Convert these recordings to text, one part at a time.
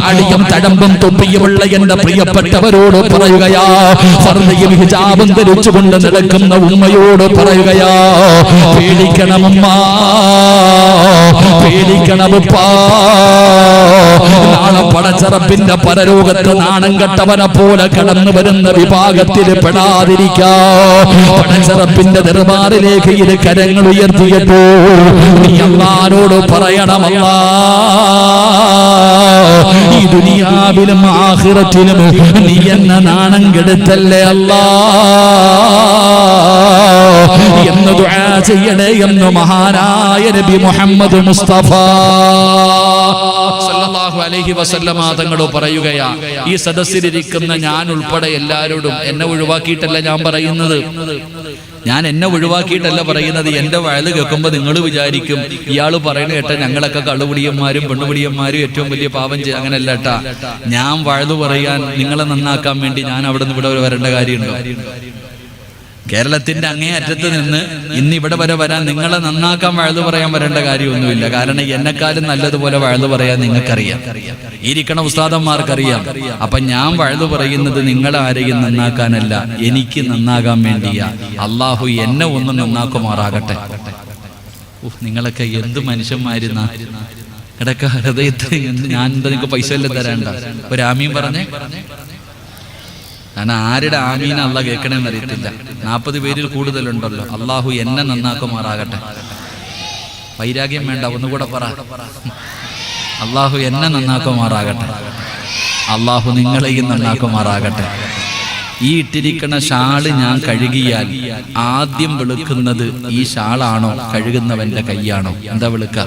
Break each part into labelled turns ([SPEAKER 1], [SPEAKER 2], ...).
[SPEAKER 1] താടിയും തഴമ്പും തൊപ്പിയുമുള്ള എന്റെ പ്രിയപ്പെട്ടവരോട് പറയുകയാ, ഫർദയും ഹിജാബും ധരിച്ചുകൊണ്ട് നടക്കുന്ന ഉമ്മയോട് പറയുകയാ, പേടിക്കണമമ്മ, പേടിക്കണമപ്പാ. നാളെ പടച്ചറപ്പിന്റെ പരലോകത്ത് നാണം കെട്ടവനെ പോലെ കടന്നു വരുന്ന വിഭാഗത്തിൽ പെടാതിരിക്കാ. പടച്ചറപ്പിന്റെ ദർബാറിലേക്ക് ഇരു കരങ്ങൾ ഉയർത്തിയപ്പോ നീ അല്ലാഹുവോട് പറയണമല്ലാ, ഈ ദുനിയാവിലും ആഖിറത്തിലും നീ എന്നെ നാണം കെടുത്തല്ലേ അല്ലാ എന്ന് ദുആ ചെയ്യണേ എന്ന് മഹാനായ നബി മുഹമ്മദ് മുസ്തഫ സല്ലല്ലാഹു അലൈഹി വസല്ലമ തങ്ങൾ പറയുകയാ, ഈ സദസ്സിലിരിക്കുന്ന ഞാൻ ഉൾപ്പെടെ എല്ലാവരോടും എന്നെ ഒഴിവാക്കിയിട്ടല്ല ഞാൻ പറയുന്നത്, ഞാൻ എന്നെ ഒഴിവാക്കിയിട്ടല്ല പറയുന്നത്. എന്റെ വയല് കേൾക്കുമ്പോൾ നിങ്ങൾ വിചാരിക്കും ഇയാൾ പറയുന്ന കേട്ട ഞങ്ങളൊക്കെ കള്ളുപിടിയന്മാരും പെണ്ണുപിടിയന്മാരും ഏറ്റവും വലിയ പാപം അങ്ങനെയല്ല കേട്ടാ. ഞാൻ വയല് പറയാൻ നിങ്ങളെ നന്നാക്കാൻ വേണ്ടി ഞാൻ അവിടെ നിന്ന് ഇവിടെ വരേണ്ട കാര്യമുണ്ടോ? കേരളത്തിന്റെ അങ്ങേ അറ്റത്ത് നിന്ന് ഇന്ന് ഇവിടെ വരെ വരാൻ നിങ്ങളെ നന്നാക്കാൻ വഴുതു പറയാൻ വരേണ്ട കാര്യമൊന്നുമില്ല. കാരണം എന്നെക്കാളും നല്ലതുപോലെ വഴുതു പറയാൻ നിങ്ങൾക്കറിയാം, ഇരിക്കണ ഉസ്താദന്മാർക്കറിയാം. അപ്പൊ ഞാൻ വഴുതു പറയുന്നത് നിങ്ങളാരെയും നന്നാക്കാനല്ല, എനിക്ക് നന്നാകാൻ വേണ്ടിയാ. അള്ളാഹു എന്നെ ഒന്ന് നന്നാക്കുമാറാകട്ടെ. നിങ്ങളൊക്കെ എന്ത് മനുഷ്യന്മാരുന്ന ഇടക്ക ഹൃദയത്തിൽ ഞാൻ എന്താ നിങ്ങൾക്ക് പൈസ എല്ലാം തരാണ്ട? ഒരു ആമീൻ പറഞ്ഞേ. കാരണം ആരുടെ ആമീന അള്ളാഹ് കേൾക്കണമെന്ന് അറിയത്തില്ല. 40 പേരിൽ കൂടുതലുണ്ടല്ലോ. അള്ളാഹു എന്നെ നന്നാക്കുമാറാകട്ടെ. വൈരാഗ്യം വേണ്ട, ഒന്നുകൂടെ പറ. അള്ളാഹു എന്നെ നന്നാക്കുമാറാകട്ടെ. അള്ളാഹു നിങ്ങളെയും നന്നാക്കുമാറാകട്ടെ. ഈ ഇട്ടിരിക്കുന്ന ഷാള് ഞാൻ കഴുകിയാൽ ആദ്യം വെളുക്കുന്നത് ഈ ഷാളാണോ കഴുകുന്നവന്റെ കൈയാണോ? എന്താ വെളുക്ക?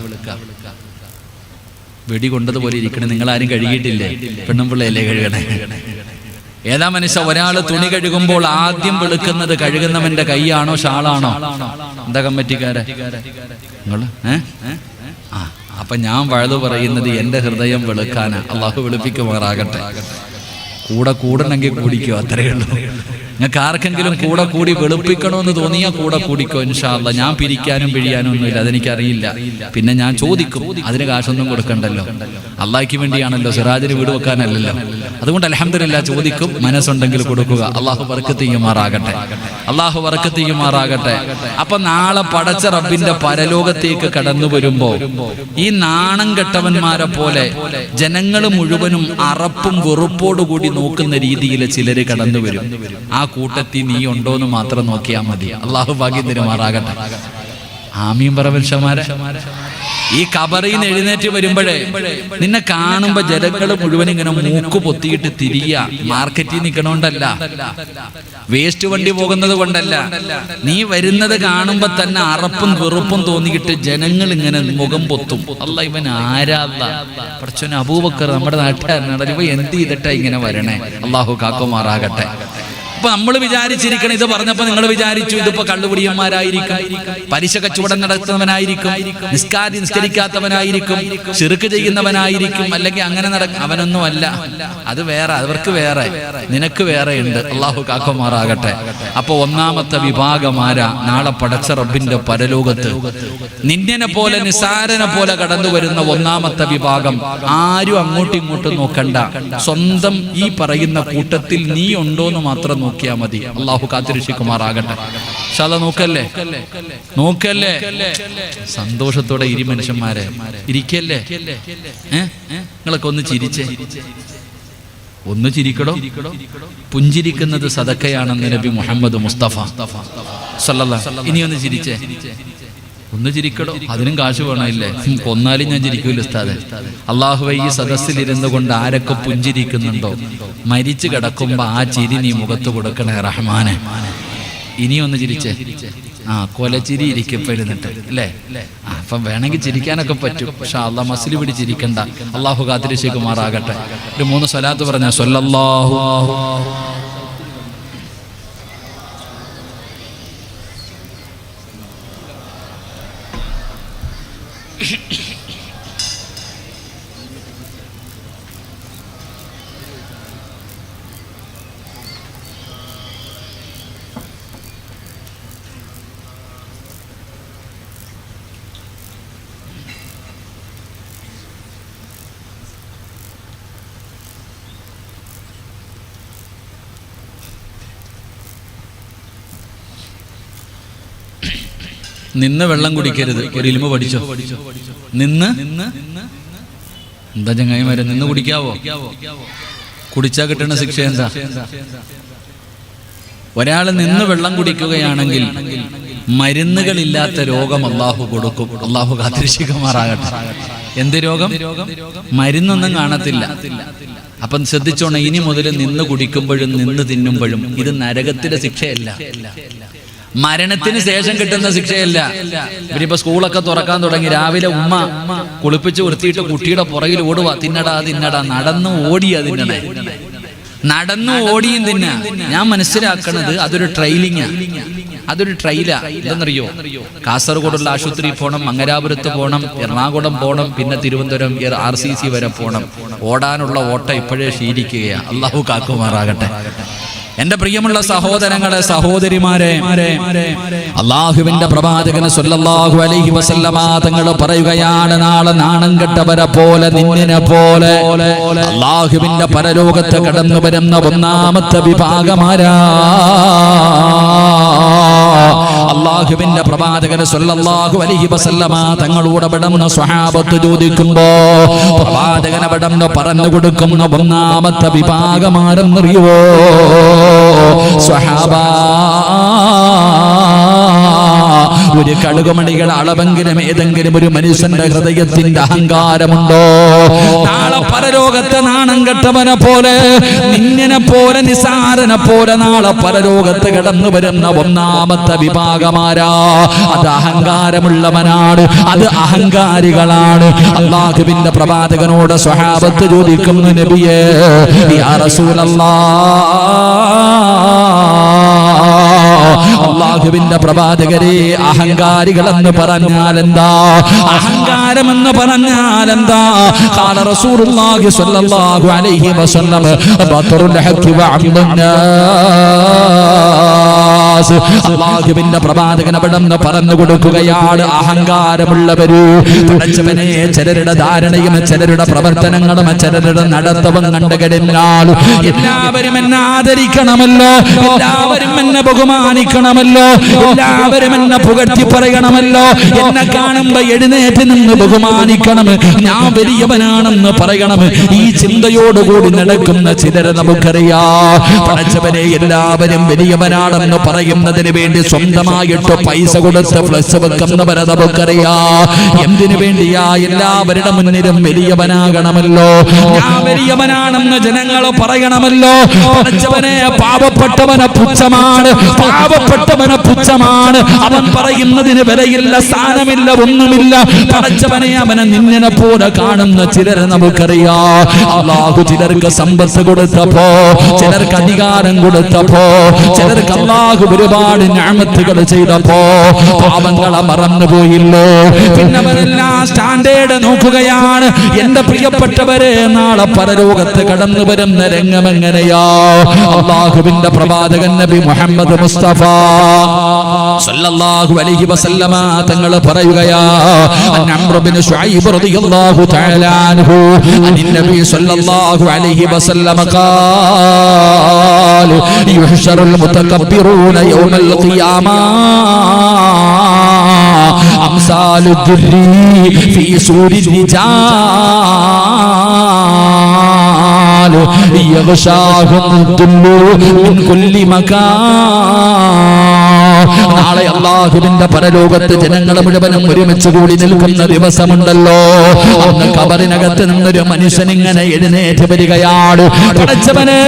[SPEAKER 1] വെടി കൊണ്ടതുപോലെ ഇരിക്കണേ. നിങ്ങളാരും കഴുകിയിട്ടില്ലേ? പെണ്ണും പിള്ളയല്ലേ കഴുകണേ? ഏതാ മനുഷ്യ ഒരാൾ തുണി കഴുകുമ്പോൾ ആദ്യം വെളുക്കുന്നത് കഴുകുന്നവന്റെ കൈയാണോ ഷാളാണോ? എന്താ കമ്മിറ്റിക്കാരെ നിങ്ങള്? അപ്പൊ ഞാൻ വഴുതു പറയുന്നത് എന്റെ ഹൃദയം വെളുക്കാനാ. അള്ളാഹു വെളുപ്പിക്കുമാറാകട്ടെ. കൂടെ കൂടണമെങ്കിൽ കൂടിക്കോ, അത്രയേ ഉള്ളൂ. നിങ്ങൾക്ക് ആർക്കെങ്കിലും കൂടെ കൂടി വെളുപ്പിക്കണമെന്ന് തോന്നിയാൽ കൂടെ കൂടിക്കോ ഇൻഷാ അല്ലാഹ്. ഞാൻ പിരിക്കാനും പിഴിയാനും ഒന്നുമില്ല, അതെനിക്കറിയില്ല. പിന്നെ ഞാൻ ചോദിക്കും, അതിന് കാശൊന്നും കൊടുക്കണ്ടല്ലോ. അള്ളാഹിക്ക് വേണ്ടിയാണല്ലോ, സിറാജിന് വീട് വെക്കാനല്ലല്ലോ. അതുകൊണ്ട് അൽഹംദുലില്ലാഹ് ചോദിക്കും, മനസ്സുണ്ടെങ്കിൽ കൊടുക്കുക. അള്ളാഹു ബർക്കത്ത് ചെയ്യുമാറാകട്ടെ. അള്ളാഹു ബർക്കത്ത് ചെയ്യുമാറാകട്ടെ. അപ്പൊ നാളെ പടച്ച റബ്ബിന്റെ പരലോകത്തേക്ക് കടന്നു വരുമ്പോ ഈ നാണം കെട്ടവന്മാരെ പോലെ ജനങ്ങൾ മുഴുവനും അറപ്പും വെറുപ്പോടുകൂടി നോക്കുന്ന രീതിയിൽ ചിലര് കടന്നു വരും. ആ കൂട്ടത്തിൽ നീ ഉണ്ടോന്ന് മാത്രം നോക്കിയാൽ മതി. അള്ളാഹു ഭാഗ്യം തരുമാറാകട്ടെ. ആമീൻ പറ മനുഷ്യന്മാരെ. ഈ ഖബറിൽ നിന്ന് എഴുന്നേറ്റ് വരുമ്പോഴേ നിന്നെ കാണുമ്പോ ജനങ്ങൾ മുഴുവൻ ഇങ്ങനെ മൂക്ക് പൊത്തിയിട്ട് തിരിയ. മാർക്കറ്റിൽ നിൽക്കണോണ്ടല്ല, വേസ്റ്റ് വണ്ടി പോകുന്നത് കൊണ്ടല്ല, നീ വരുന്നത് കാണുമ്പോ തന്നെ അറപ്പും വെറുപ്പും തോന്നിയിട്ട് ജനങ്ങൾ ഇങ്ങനെ മുഖം പൊത്തും. അല്ല ഇവൻ ആരാ? പഠിച്ചോൻ അബൂബക്കർ നമ്മുടെ നാട്ടുകാരനാണ്, ഇവ എന്ത് ചെയ്തിട്ടാ ഇങ്ങനെ വരണേ? അള്ളാഹു കാക്കുമാറാകട്ടെ. അപ്പൊ നമ്മൾ വിചാരിച്ചിരിക്കണം, ഇത് പറഞ്ഞപ്പോ നിങ്ങൾ വിചാരിച്ചു ഇതിപ്പോ കള്ളുപിടിയന്മാരായിരിക്കും, പലിശ കച്ചവടം നടത്തുന്നവനായിരിക്കും, നിസ്കരിക്കാത്തവനായിരിക്കും, ശിർക്ക് ചെയ്യുന്നവനായിരിക്കും, അല്ലെങ്കിൽ അങ്ങനെ അവനൊന്നും അല്ല. അത് വേറെ, അവർക്ക് വേറെ, നിനക്ക് വേറെ ഉണ്ട്. അള്ളാഹു കാക്കുമാറാകട്ടെ. അപ്പൊ ഒന്നാമത്തെ വിഭാഗമാരാ നാളെ പടച്ച റബ്ബിന്റെ പരലോകത്ത് നിന്നെ പോലെ നിസാരനെ പോലെ കടന്നു വരുന്ന ഒന്നാമത്തെ വിഭാഗം. ആരും അങ്ങോട്ടും ഇങ്ങോട്ടും നോക്കണ്ട, സ്വന്തം ഈ പറയുന്ന കൂട്ടത്തിൽ നീ ഉണ്ടോന്ന് മാത്രം നോക്കിയാ മതി. അള്ളാഹു കാത്തിരക്ഷിക്കുമാറാകട്ടെ. നോക്കല്ലേ, നോക്കല്ലേ, സന്തോഷത്തോടെ ഇരി മനുഷ്യന്മാരെ, ഇരിക്കല്ലേ. നിങ്ങളൊക്കെ ഒന്ന് ചിരിച്ചേ, ഒന്ന് ചിരിക്കടോ. പുഞ്ചിരിക്കുന്നത് സദക്കയാണെന്ന് നബി മുഹമ്മദ് മുസ്തഫ സല്ലല്ലാഹു. ഇനി ഒന്ന് ചിരിച്ചേ, ഒന്ന് ചിരിക്കടോ. അതിനും കാശ് വേണമില്ലേ? കൊന്നാലും ഞാൻ ചിരിക്കൂല ഉസ്താദേ. അള്ളാഹുവേ, ഈ സദസ്സിലിരുന്നു കൊണ്ട് ആരൊക്കെ പുഞ്ചിരിക്കുന്നുണ്ടോ, മരിച്ചു കിടക്കുമ്പോ ആ ചിരി നീ മുഖത്ത് കൊടുക്കണേ റഹ്മാനെ. ഇനിയൊന്ന് ചിരിച്ചേ. കൊലച്ചിരി ഇരിക്കപ്പെടുന്നുണ്ട് അല്ലേ? അപ്പം വേണമെങ്കിൽ ചിരിക്കാനൊക്കെ പറ്റും. പക്ഷെ അള്ളാഹ് മസിൽ പിടിച്ചിരിക്കണ്ട. അള്ളാഹു കാത്തിരക്ഷിക്കുമാറാകട്ടെ. ഒരു 3 സ്വലാത്ത് പറഞ്ഞ സ്വല്ലല്ലാഹു നിന്ന് വെള്ളം കുടിക്കരുത്. ഒരു ഇൽമു പഠിച്ചോ? നിന്ന് എന്താ ചങ്ങായിമാരെ, നിന്ന് കുടിക്കാവോ? കുടിച്ചാൽ കിട്ടുന്ന ശിക്ഷ എന്താ? ഒരാൾ നിന്ന് വെള്ളം കുടിക്കുകയാണെങ്കിൽ മരുന്നുകളില്ലാത്ത രോഗം അള്ളാഹു കൊടുക്കും. അള്ളാഹു കാത്തിരക്ഷിക്കുമാറാകട്ടെ. എന്ത് രോഗം? മരുന്നൊന്നും കാണത്തില്ല. അപ്പം ശ്രദ്ധിച്ചോണം, ഇനി മുതൽ നിന്ന് കുടിക്കുമ്പോഴും നിന്ന് തിന്നുമ്പോഴും ഇത് നരകത്തിന്റെ ശിക്ഷയല്ല, മരണത്തിന് ശേഷം കിട്ടുന്ന ശിക്ഷയല്ല. ഇവരിപ്പോ സ്കൂളൊക്കെ തുറക്കാൻ തുടങ്ങി. രാവിലെ ഉമ്മ കുളിപ്പിച്ച് വൃത്തിയിട്ട് കുട്ടിയുടെ പുറകിൽ ഓടുക, തിന്നടാ തിന്നടാ. നടന്നു ഓടിയാ തിന്നണേ, നടന്നു ഓടിയും തിന്ന. ഞാൻ മനസ്സിലാക്കണത് അതൊരു ട്രെയിലിങ്ങാ, അതൊരു ട്രെയിലാ. എന്തെന്നറിയോ? കാസർഗോഡുള്ള ആശുപത്രി പോകണം, മംഗലാപുരത്ത് പോകണം, എറണാകുളം പോകണം, പിന്നെ തിരുവനന്തപുരം RCC വരെ പോകണം. ഓടാനുള്ള ഓട്ടം ഇപ്പോഴേ ശീലിക്കുകയാ. അള്ളാഹു കാക്കുമാറാകട്ടെ. എന്റെ പ്രിയമുള്ള സഹോദരങ്ങളെ, സഹോദരിമാരെ, അള്ളാഹുവിന്റെ പ്രവാചകൻ സല്ലല്ലാഹു അലൈഹി വസല്ലമ തങ്ങൾ പറയുകയാണ്, നാളെ നാണം കെട്ടവരെ പോലെ, നിന്നിനെ പോലെ അള്ളാഹുവിന്റെ പരലോകത്ത് കടന്നു വരുന്ന ഒന്നാമത്തെ വിഭാഗമാരാ. അള്ളാഹുവിന്റെ പ്രവാചകൻ സല്ലല്ലാഹു അലൈഹി വസല്ലമ തങ്ങളോട് അവിടുന്ന് സ്വഹാബത്ത് ചോദിക്കുമ്പോ പ്രവാചകൻ അവിടുന്ന് പറഞ്ഞു കൊടുക്കുന്ന ഒന്നാമത്തെ വിഭാഗമാരെന്നറിയുവോ? സ്വഹാബാ, ഒരു കടുകുമണികൾ അളവെങ്കിലും ഏതെങ്കിലും ഒരു മനുഷ്യന്റെ ഹൃദയത്തിന്റെ അഹങ്കാരമുണ്ടോ? നാളെ പരലോകത്തെ നാണം കെട്ടവനെ പോലെ, നിന്നിനെ പോലെ, നിസാരനെ പോലെ നാളെ പരലോകത്ത് കടന്നു വരുന്ന ഒന്നാമത്തെ വിഭാഗമാരാ. അത് അഹങ്കാരമുള്ളവനാണ്, അത് അഹങ്കാരികളാണ്. അല്ലാഹുവിന്റെ പ്രവാചകനോട് സ്വഹാബത്ത് ചോദിക്കുന്നു, നബിയേ യാ റസൂലല്ലാഹ്, അല്ലാഹുവിന്റെ പ്രവാചകരെ, അഹങ്കാരികളെന്ന് പറഞ്ഞാൽ എന്താ? അഹങ്കാരമെന്ന് പറഞ്ഞാൽ എന്താ? ഖാല റസൂലുള്ളാഹി സ്വല്ലല്ലാഹു അലൈഹി വസല്ലം ബത്റുൽ ഹഖ് വഅബ്ദുൻ നാസ്. അല്ലാഹുവിന്റെ പ്രവാചകൻ അവിടുന്ന് പറഞ്ഞു കൊടുക്കുകയാണ്, അഹങ്കാരമുള്ളവര് പടച്ചവനെ ചിലരുടെ ധാരണയും ചിലരുടെ പ്രവർത്തനങ്ങളും ചിലരുടെ നടത്തവും കണ്ടു കഴിഞ്ഞാൽ എല്ലാവരും എന്നെ ആദരിക്കണമല്ലോ, എല്ലാവരും എന്നെ ബഹുമാനിക്കണമല്ലോ, എല്ലാവരും എന്നെ പുകഴ്ത്തി പറയണമല്ലോ, എന്നെ കാണുമ്പോ എഴുന്നേറ്റ് നിന്ന് ബഹുമാനിക്കണം, ഞാൻ വലിയവനാണെന്ന് പറയണം. ഈ ചിന്തയോടുകൂടി നടക്കുന്ന ചിലരെ നമുക്കറിയാം. പടച്ചവനെ, എല്ലാവരും വലിയവനാണെന്ന് പറയുന്നതിന് വേണ്ടി സ്വന്തമായിട്ട് പൈസ കൊടുത്ത് ഫ്ലക്സ് വെക്കുന്നവരെ നമുക്കറിയാം. എന്തിനു വേണ്ടിയാ? എല്ലാവരുടെ മുന്നിലും വലിയവനാകണമല്ലോ, ഞാൻ വലിയവനാണെന്ന് ജനങ്ങൾ പറയണമല്ലോ. പടച്ചവനെ, പാവപ്പെട്ടവനെ പുച്ഛമാണ്, പാവപ്പെട്ടവനെ പുച്ഛമാണ്. അവൻ പറയുന്നതിന് വിലയില്ല, സ്ഥാനമില്ല, ഒന്നുമില്ല. പടച്ചവനെ, അവനെ നിന്നിനെ പോലെ കാണുന്ന ചിലരെ നമുക്കറിയാം. അല്ലാഹു ചിലർക്ക് സമ്പത്ത് കൊടുത്തപ്പോ, ചിലർക്ക് അധികാരം കൊടുത്തപ്പോ, ചിലർക്ക് അല്ലാഹു ഒരുപാട് നിഅമത്തുകൾ ചെയ്തപ്പോ പാവങ്ങളെ മറന്നുപോയില്ലോ. പിന്നെ അവരെല്ലാം സ്റ്റാൻഡേർഡ് നോക്കുകയാണ്. എന്റെ പ്രിയപ്പെട്ടവരെ, നാളെ പരലോകത്ത് കടന്നു വരുന്ന രംഗം എങ്ങനെയാ? അല്ലാഹുവിന്റെ പ്രവാചകൻ നബി മുഹമ്മദ് മുസ്തഫ സല്ലല്ലാഹു അലൈഹി വസല്ലമ തങ്ങൾ പറയുകയാ, അംർ ഇബ്നു ശുഐബ് റളിയല്ലാഹു തആല അൻഹു അൻ നബി സല്ലല്ലാഹു അലൈഹി വസല്ലമ ഖാല യുഹ്ശറുൽ മുതകബ്ബിറൂന യൗമൽ ഖിയാമ അംസാലു ദുർരി ഫീ സൂരി റിജാൽ യഗ്ശാഹും ദുല്ലു മിൻ കുല്ലി മകാൻ. നാളെ അല്ലാഹുവിന്റെ പരലോകത്ത് ജനങ്ങൾ മുഴുവനും ഒരുമിച്ച് കൂടി നിൽക്കുന്ന ദിവസമുണ്ടല്ലോ. അന്ന് ഖബറിനകത്ത് നിന്നൊരു മനുഷ്യൻ ഇങ്ങനെ എഴുന്നേറ്റ് വരികയാണ്. പടച്ചവനെ,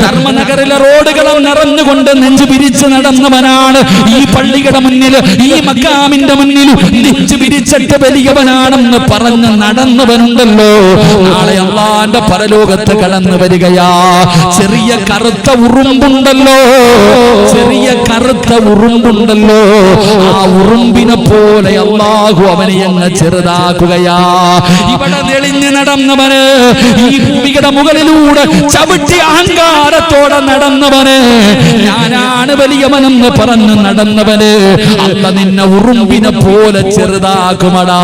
[SPEAKER 1] ധർമ്മനഗറിലെ റോഡുകളും നിറഞ്ഞുകൊണ്ട് നെഞ്ചു പിരിച്ച് നടന്നവനാണ്. ഈ പള്ളിയുടെ മുന്നിൽ, ഈ മക്കാമിന്റെ മുന്നിൽ നെഞ്ചു പിരിച്ചിട്ട് വലിയവനാണെന്ന് പറഞ്ഞ് നടന്നവനുണ്ടല്ലോ. നാളെ അല്ലാഹുവിന്റെ പരലോകത്ത് കടന്നു വരികയാ. ചെറിയ കറുത്ത ഉറുമ്പുണ്ടല്ലോ, ചെറിയ കറുത്ത ഉറുമ്പുണ്ടല്ലോ. ആ ഉറുമ്പിനെ പോലെ അല്ലാഹു അവനെ അങ്ങ് ചെറുതാക്കുകയാ. ഇവിടെ തെളിഞ്ഞു നടന്നവന്, ഈ ഭൂമിയുടെ മുകളിലൂടെ ചവിട്ടി അഹങ്കാരത്തോടെ നടന്നവന്, ഞാനാണ് വലിയവനെന്ന് പറഞ്ഞ് നടന്നവന്, അല്ല നിന്നെ ഉറുമ്പിനെ പോലെ ചെറുതാക്കുമടാ.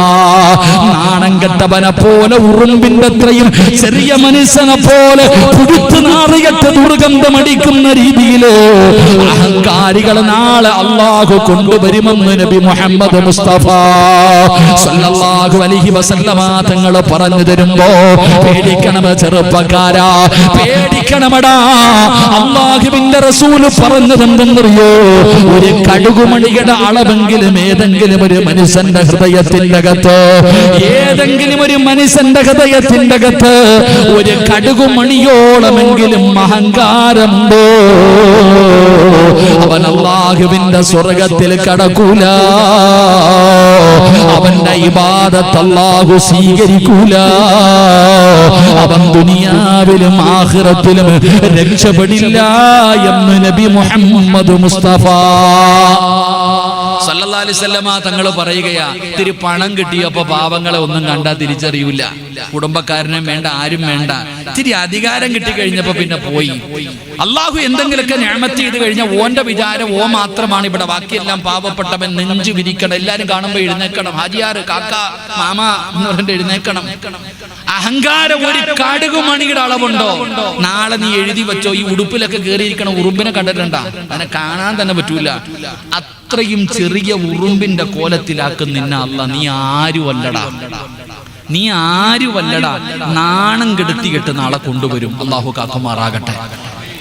[SPEAKER 1] നാണം കെട്ടവനെ പോലെ, ഉറുമ്പിന്റെ അത്രയും ചെറിയ മനുഷ്യനെ പോലെ പുഴുത്തു നാറിയിട്ട് ദുർഗന്ധമടിക്കുന്ന രീതിയില് അഹങ്കാരികൾ ഒരാളെ അല്ലാഹു കൊണ്ടുവരുമെന്ന് നബി മുഹമ്മദ് മുസ്തഫ സല്ലല്ലാഹു അലൈഹി വസല്ലമ തങ്ങൾ പറഞ്ഞു തരുമ്പോ പേടിക്കണം ചെറുപ്പക്കാരാ, പേടിക്കണമടാ. അല്ലാഹുവിന്റെ റസൂൽ പറഞ്ഞതെന്തെന്നറിയോ? ഒരു കടുകുമണിയുടെ അളവെങ്കിലും ഏതെങ്കിലും ഒരു മനുഷ്യന്റെ ഹൃദയത്തിന്റെ അകത്ത്, ഏതെങ്കിലും ഒരു മനുഷ്യന്റെ ഹൃദയത്തിന്റെ അകത്ത് ഒരു കടുകുമണിയോളമെങ്കിലും അഹങ്കാരമുണ്ടോ, അവൻ അല്ലാഹുവിന്റെ സ്വർഗത്തിൽ കടക്കൂല. അവന്റെ ഇബാദത്ത് അല്ലാഹു സ്വീകരിക്കൂല. അവൻ ദുനിയാവിലും ആഖിറത്തിലും രക്ഷപ്പെടില്ല എന്ന് നബി മുഹമ്മദ് മുസ്തഫ സല്ലല്ലാഹു അലൈഹി വസല്ലമ തങ്ങൾ പറയുകയാ, ഇത്തിരി പണം കിട്ടിയപ്പോ പാവങ്ങളെ ഒന്നും കണ്ടാ തിരിച്ചറിയൂല, കുടുംബക്കാരനെ വേണ്ട, ആരും വേണ്ട. ഇത്തിരി അധികാരം കിട്ടിക്കഴിഞ്ഞപ്പോ പിന്നെ പോയി. അള്ളാഹു എന്തെങ്കിലുമൊക്കെ നിഅമത്ത് ചെയ്ത് കഴിഞ്ഞാൽ ഓന്റെ വിചാരം ഓ മാത്രമാണ് ഇവിടെ, ബാക്കിയെല്ലാം പാവപ്പെട്ടവൻ. നെഞ്ചു വിരിക്കണം, എല്ലാരും കാണുമ്പോ എഴുന്നേക്കണം, ഹാജിയാറ്, കാക്ക, മാമ എന്ന് പറഞ്ഞിട്ട് എഴുന്നേക്കണം. അഹങ്കാരം ഒരു കടുകുമണിയുടെ അളവുണ്ടോ? നാളെ നീ എഴുതി വെച്ചോ, ഈ ഉടുപ്പിലൊക്കെ കയറിയിരിക്കണം, ഉറുമ്പിനെ കണ്ടിട്ടുണ്ടാ? അതിനെ കാണാൻ തന്നെ പറ്റൂല. അത്രയും ചെറിയ ഉറുമ്പിന്റെ കോലത്തിലാക്കും നിന്നെ അല്ലാ. നീ ആരുമല്ലടാ, നീ ആരുമല്ലടാ. നാണം കെടുത്തിയിട്ട് നാളെ കൊണ്ടുവരും. അല്ലാഹു കാക്കുമാറാകട്ടെ,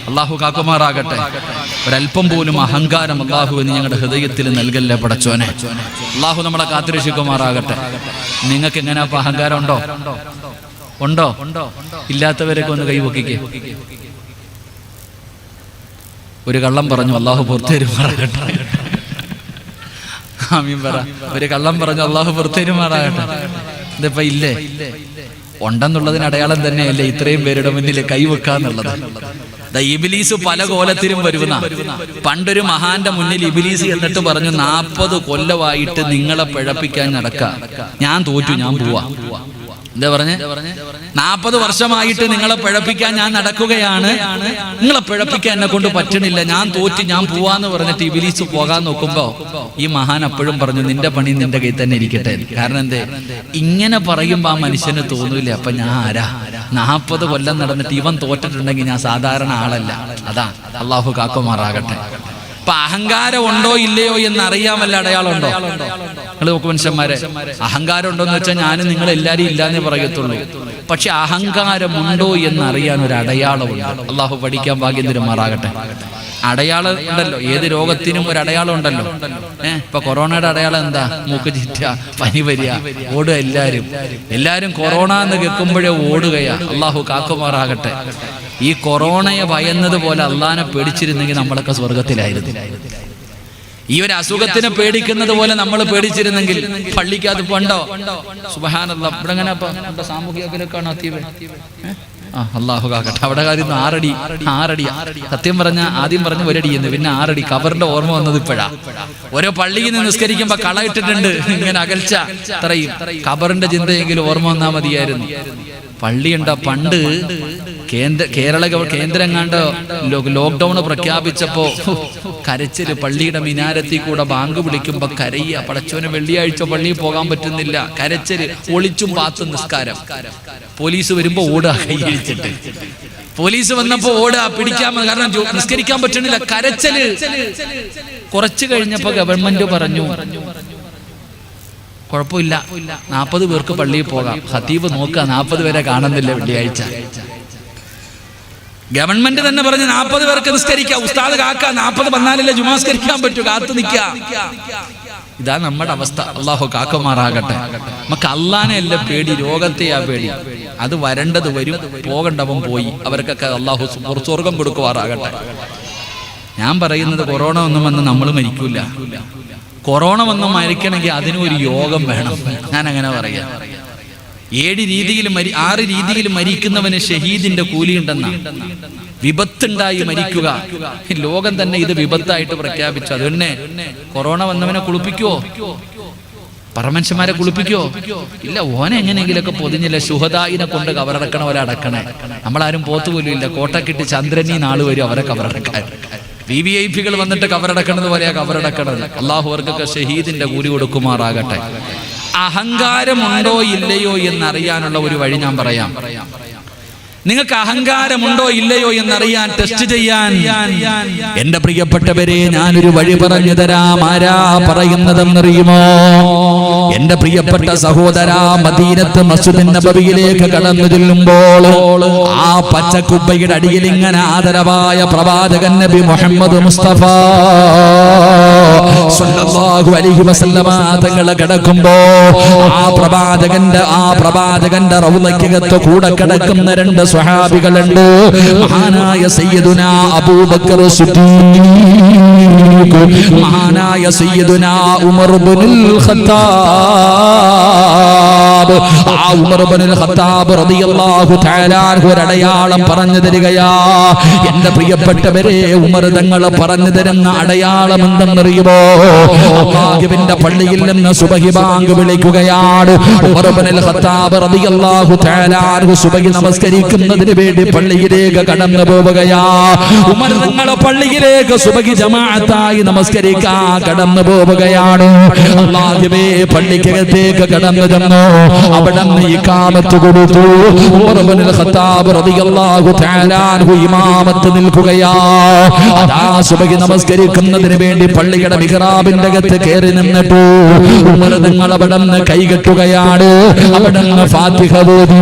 [SPEAKER 1] അല്ലാഹു കാക്കുമാറാകട്ടെ. ഒരല്പം പോലും അഹങ്കാരം അല്ലാഹുവിന് ഞങ്ങളുടെ ഹൃദയത്തിൽ നൽകല്ലേ പടച്ചോനെ. അല്ലാഹു നമ്മളെ കാത്തുരക്ഷിക്കുമാറാകട്ടെ. നിങ്ങൾക്ക് എങ്ങനെയാ അഹങ്കാരം ഉണ്ടോ? ഉണ്ടോ? ഇല്ലാത്തവരൊക്കെ ഒന്ന് കൈവക്കിക്കേ. ഒരു കള്ളം പറഞ്ഞു, അല്ലാഹു പുറത്തേരുമാറാകട്ടെ. ആമീൻ പറ. ഒരു കള്ളം പറഞ്ഞു, അല്ലാഹു പുറത്തേരുമാറാകട്ടെ. ഇതിപ്പോ ഇല്ലേ? ഉണ്ടെന്നുള്ളതിന് അടയാളം തന്നെയല്ലേ ഇത്രയും പേരുടെ മുന്നിൽ കൈവെക്കാന്നുള്ളത്. ഇബിലീസ് പല കോലത്തിലും വരുന്ന. പണ്ടൊരു മഹാന്റെ മുന്നിൽ ഇബിലീസ് എന്നിട്ട് പറഞ്ഞു, 40 കൊല്ലമായിട്ട് നിങ്ങളെ പിഴപ്പിക്കാൻ നടക്കാം, ഞാൻ തോറ്റു, ഞാൻ പോവാ. എന്താ പറഞ്ഞേ? 40 വർഷമായിട്ട് നിങ്ങളെ പിഴപ്പിക്കാൻ ഞാൻ നടക്കുകയാണ്, നിങ്ങളെ പിഴപ്പിക്കാൻ എന്നെ കൊണ്ട് പറ്റണില്ല, ഞാൻ തോറ്റ്, ഞാൻ പോവാന്ന് പറഞ്ഞിട്ട് ഇബിലീസ് പോകാൻ നോക്കുമ്പോ ഈ മഹാൻ അപ്പോഴും പറഞ്ഞു, നിന്റെ പണി നിന്റെ കയ്യിൽ തന്നെ ഇരിക്കട്ടെ. കാരണം എന്തേ? ഇങ്ങനെ പറയുമ്പോ ആ മനുഷ്യന് തോന്നൂലേ, അപ്പൊ ഞാൻ ആരാ? 40 കൊല്ലം നടന്നിട്ട് ഇവൻ തോറ്റിട്ടുണ്ടെങ്കിൽ ഞാൻ സാധാരണ ആളല്ല. അതാ അല്ലാഹു കാക്കുമാറാകട്ടെ. അപ്പൊ അഹങ്കാരം ഉണ്ടോ ഇല്ലയോ എന്ന് അറിയാൻ വല്ല അടയാളമുണ്ടോ? നിങ്ങൾ നോക്കൂ മനുഷ്യന്മാരെ, അഹങ്കാരം ഉണ്ടോന്ന് വെച്ചാൽ ഞാനും നിങ്ങൾ എല്ലാരും ഇല്ലാന്നേ പറയത്തുള്ളൂ. പക്ഷെ അഹങ്കാരം ഉണ്ടോ എന്ന് അറിയാൻ ഒരു അടയാളമുണ്ട്. അള്ളാഹു പഠിക്കാൻ ഭാഗ്യം തരുമാറാകട്ടെ. അടയാളം ഉണ്ടല്ലോ, ഏത് രോഗത്തിനും ഒരു അടയാളം ഉണ്ടല്ലോ. ഇപ്പൊ കൊറോണയുടെ അടയാളം എന്താ? മൂക്ക് ചീറ്റ, പനി വരിക, ഓടുക. എല്ലാരും കൊറോണ എന്ന് കേൾക്കുമ്പോഴേ ഓടുകയാ. അള്ളാഹു കാക്കുമാറാകട്ടെ. ഈ കൊറോണയെ ഭയന്നതുപോലെ അള്ളാനെ പേടിച്ചിരുന്നെങ്കിൽ നമ്മളൊക്കെ സ്വർഗത്തിലായിരുന്നു. ഈ ഒരു അസുഖത്തിനെ പേടിക്കുന്നത് പോലെ നമ്മൾ പേടിച്ചിരുന്നെങ്കിൽ പള്ളിക്കകത്ത് പണ്ടോ സുബ്ഹാനല്ലാഹ് ഇവിടെ എങ്ങനെ സാമൂഹികക്കാണോ അള്ളാഹു കാക്കട്ടെ. അവിടെ കാര്യം 6 അടി. സത്യം പറഞ്ഞ ആദ്യം പറഞ്ഞ 1 അടി എന്ന്, പിന്നെ 6 അടി. കബറിന്റെ ഓർമ്മ വന്നത് ഇപ്പോഴാ. ഓരോ പള്ളിയിൽ നിന്ന് നിസ്കരിക്കുമ്പോ കള ഇട്ടിട്ടുണ്ട്, ഇങ്ങനെ അകൽച്ച ഇത്രയും. കബറിന്റെ ചിന്തയെങ്കിലും ഓർമ്മ വന്നാ മതിയായിരുന്നു. പള്ളിയുണ്ട പണ്ട് കേന്ദ്രം കണ്ട് ലോക്ക്ഡൌൺ പ്രഖ്യാപിച്ചപ്പോ കരച്ചില്. പള്ളിയുടെ മിനാരത്തിൽ കൂടെ ബാങ്ക് വിളിക്കുമ്പോ കരയ്യ, പടച്ചോന് വെള്ളിയാഴ്ച പള്ളിയിൽ പോകാൻ പറ്റുന്നില്ല, കരച്ചില്. ഒളിച്ചും പാത്തും നിസ്കാരം. പോലീസ് വരുമ്പോ ഓടുക, കൈയിടിച്ചിട്ട്. പോലീസ് വന്നപ്പോ ഓടുക, പിടിക്കാൻ, കാരണം നിസ്കരിക്കാൻ പറ്റണില്ല, കരച്ചില്. കുറച്ചു കഴിഞ്ഞപ്പോ ഗവൺമെന്റ് പറഞ്ഞു, കുഴപ്പമില്ല, 40 പേർക്ക് പള്ളിയിൽ പോകാം. ഖതീബ് നോക്കുക, 40 പേരെ കാണുന്നില്ല വെള്ളിയാഴ്ച. ഗവൺമെന്റ് തന്നെ പറഞ്ഞു 40 പേർക്ക് നിസ്കരിക്കാം. ഉസ്താദ് കാക്ക 40 വന്നാലല്ലേ ജുമാസ്കരിക്കാൻ പറ്റൂ, കാത്തു നിൽക്കുക. ഇതാ നമ്മുടെ അവസ്ഥ. അള്ളാഹു കാക്കുമാറാകട്ടെ. നമുക്ക് അള്ളാനെ അല്ല പേടി, രോഗത്തെയാ പേടി. അത് വരേണ്ടത് വരും, പോകണ്ടവൻ പോയി. അവർക്കൊക്കെ അള്ളാഹു സ്വർഗം കൊടുക്കുവാറാകട്ടെ. ഞാൻ പറയുന്നത് കൊറോണ ഒന്നും വന്ന് നമ്മൾ മരിക്കൂല. കൊറോണ വന്ന് മരിക്കണമെങ്കിൽ അതിനും ഒരു യോഗം വേണം. ഞാൻ അങ്ങനെ പറയാം. 6 രീതിയിൽ മരിക്കുന്നവന് ഷഹീദിന്റെ കൂലിയുണ്ടെന്ന. വിപത്തുണ്ടായി മരിക്കുക, ലോകം തന്നെ ഇത് വിപത്തായിട്ട് പ്രഖ്യാപിച്ചു. അതുതന്നെ കൊറോണ വന്നവനെ കുളിപ്പിക്കുവോ? പറമനുഷ്യന്മാരെ കുളിപ്പിക്കുവോ? ഇല്ല. ഓനെ എങ്ങനെയെങ്കിലൊക്കെ പൊതിഞ്ഞില്ല. ശുഹദായിനെ കൊണ്ട് കവറടക്കണ പോലെ അടക്കണേ. നമ്മളാരും പോത്തുപോലും ഇല്ല. കോട്ടക്കിട്ട് ചന്ദ്രനീ നാള് വരും അവരെ കവറടക്കാൻ. VVIPകൾ വന്നിട്ട് കവറടക്കണത് പോലെയാ കവറടക്കണത്. അള്ളാഹു അവർക്കൊക്കെ ഷഹീദിന്റെ കൂലി കൊടുക്കുമാറാകട്ടെ. അഹങ്കാരമുണ്ടോ ഇല്ലയോ എന്നറിയാനുള്ള ഒരു വഴി ഞാൻ പറയാം. നിങ്ങൾക്ക് അഹങ്കാരമുണ്ടോ ഇല്ലയോ എന്നറിയാൻ ടെസ്റ്റ് ചെയ്യാൻ എന്റെ പ്രിയപ്പെട്ടവരെ ഞാനൊരു വഴി പറഞ്ഞു തരാം. ആരാ പറയുന്നതെന്നറിയുമോ? എന്റെ പ്രിയപ്പെട്ട സഹോദരാ, മദീനത്ത് മസ്ജിദുൻ നബവിയിലേക്ക് കടന്നു ചെല്ലുമ്പോൾ ആ പച്ചക്കുബ്ബയുടെ അടിയിൽ ഇങ്ങനെ ആദരവായ പ്രവാചകൻ നബി മുഹമ്മദ് മുസ്തഫ സ്വല്ലല്ലാഹു അലൈഹി വസല്ലമ തങ്ങൾ കിടക്കുമ്പോ ആ പ്രവാചകന്റെ റൗളയ്ക്കകത്ത് കൂടെ കിടക്കുന്ന രണ്ട് സ്വഹാബികളുണ്ട്. മഹാനായ സയ്യിദുനാ അബൂബക്കർ സിദ്ദീഖ്, മഹാനായ സയ്യിദുനാ ഉമർ ഇബ്നുൽ ഖത്താബ്. ആ ഉമർ ഇബ്നുൽ ഖത്താബ് റളിയല്ലാഹു തആല അൻഹു അടയാളം പറഞ്ഞു തരികയാ. എന്റെ പ്രിയപ്പെട്ടവരെ, ഉമർ തങ്ങൾ പറഞ്ഞു തരുന്ന അടയാളം എന്തെന്നറിയുമോ? അല്ലാഹുവിന്റെ പള്ളിയിൽ നിന്ന് സുബഹി ബാങ്ക് വിളിക്കുകയാണ്. ഉമർ ഇബ്നുൽ ഖത്താബ് റളിയല്ലാഹു തആല അൻഹു സുബഹി നമസ്കരിക്കുന്നതിന് വേണ്ടി പള്ളിയിലേക്ക് കടന്നു പോവുകയാ. ഉമർ തങ്ങൾ പള്ളിയിലേക്ക് സുബഹി ജമാഅത്തായി നമസ്കരിക്കാൻ കടന്നു പോവുകയാണ്. അല്ലാഹുവേ, പള്ളിക്കകത്തേക്ക് കടന്നു ചെന്നു. അവിടെ നിന്ന് ഇഖാമത്ത് കൊടുത്തു. ഉമർ ഇബ്നുൽ ഖത്താബ് റളിയല്ലാഹു തആല അൻഹു ഇമാമത്ത് നിൽക്കുകയാ. അതാ സുബഹി നമസ്കരിക്കുന്നതിന് വേണ്ടി പള്ളിയുടെ മിഹ്റാബിന്റെ അകത്ത് കയറി നിന്നിട്ടു ഉമർ തങ്ങൾ അവിടെ നിന്ന് കൈകെട്ടുകയാണ്. അവിടെ നിന്ന് ഫാത്തിഹ ഓതി.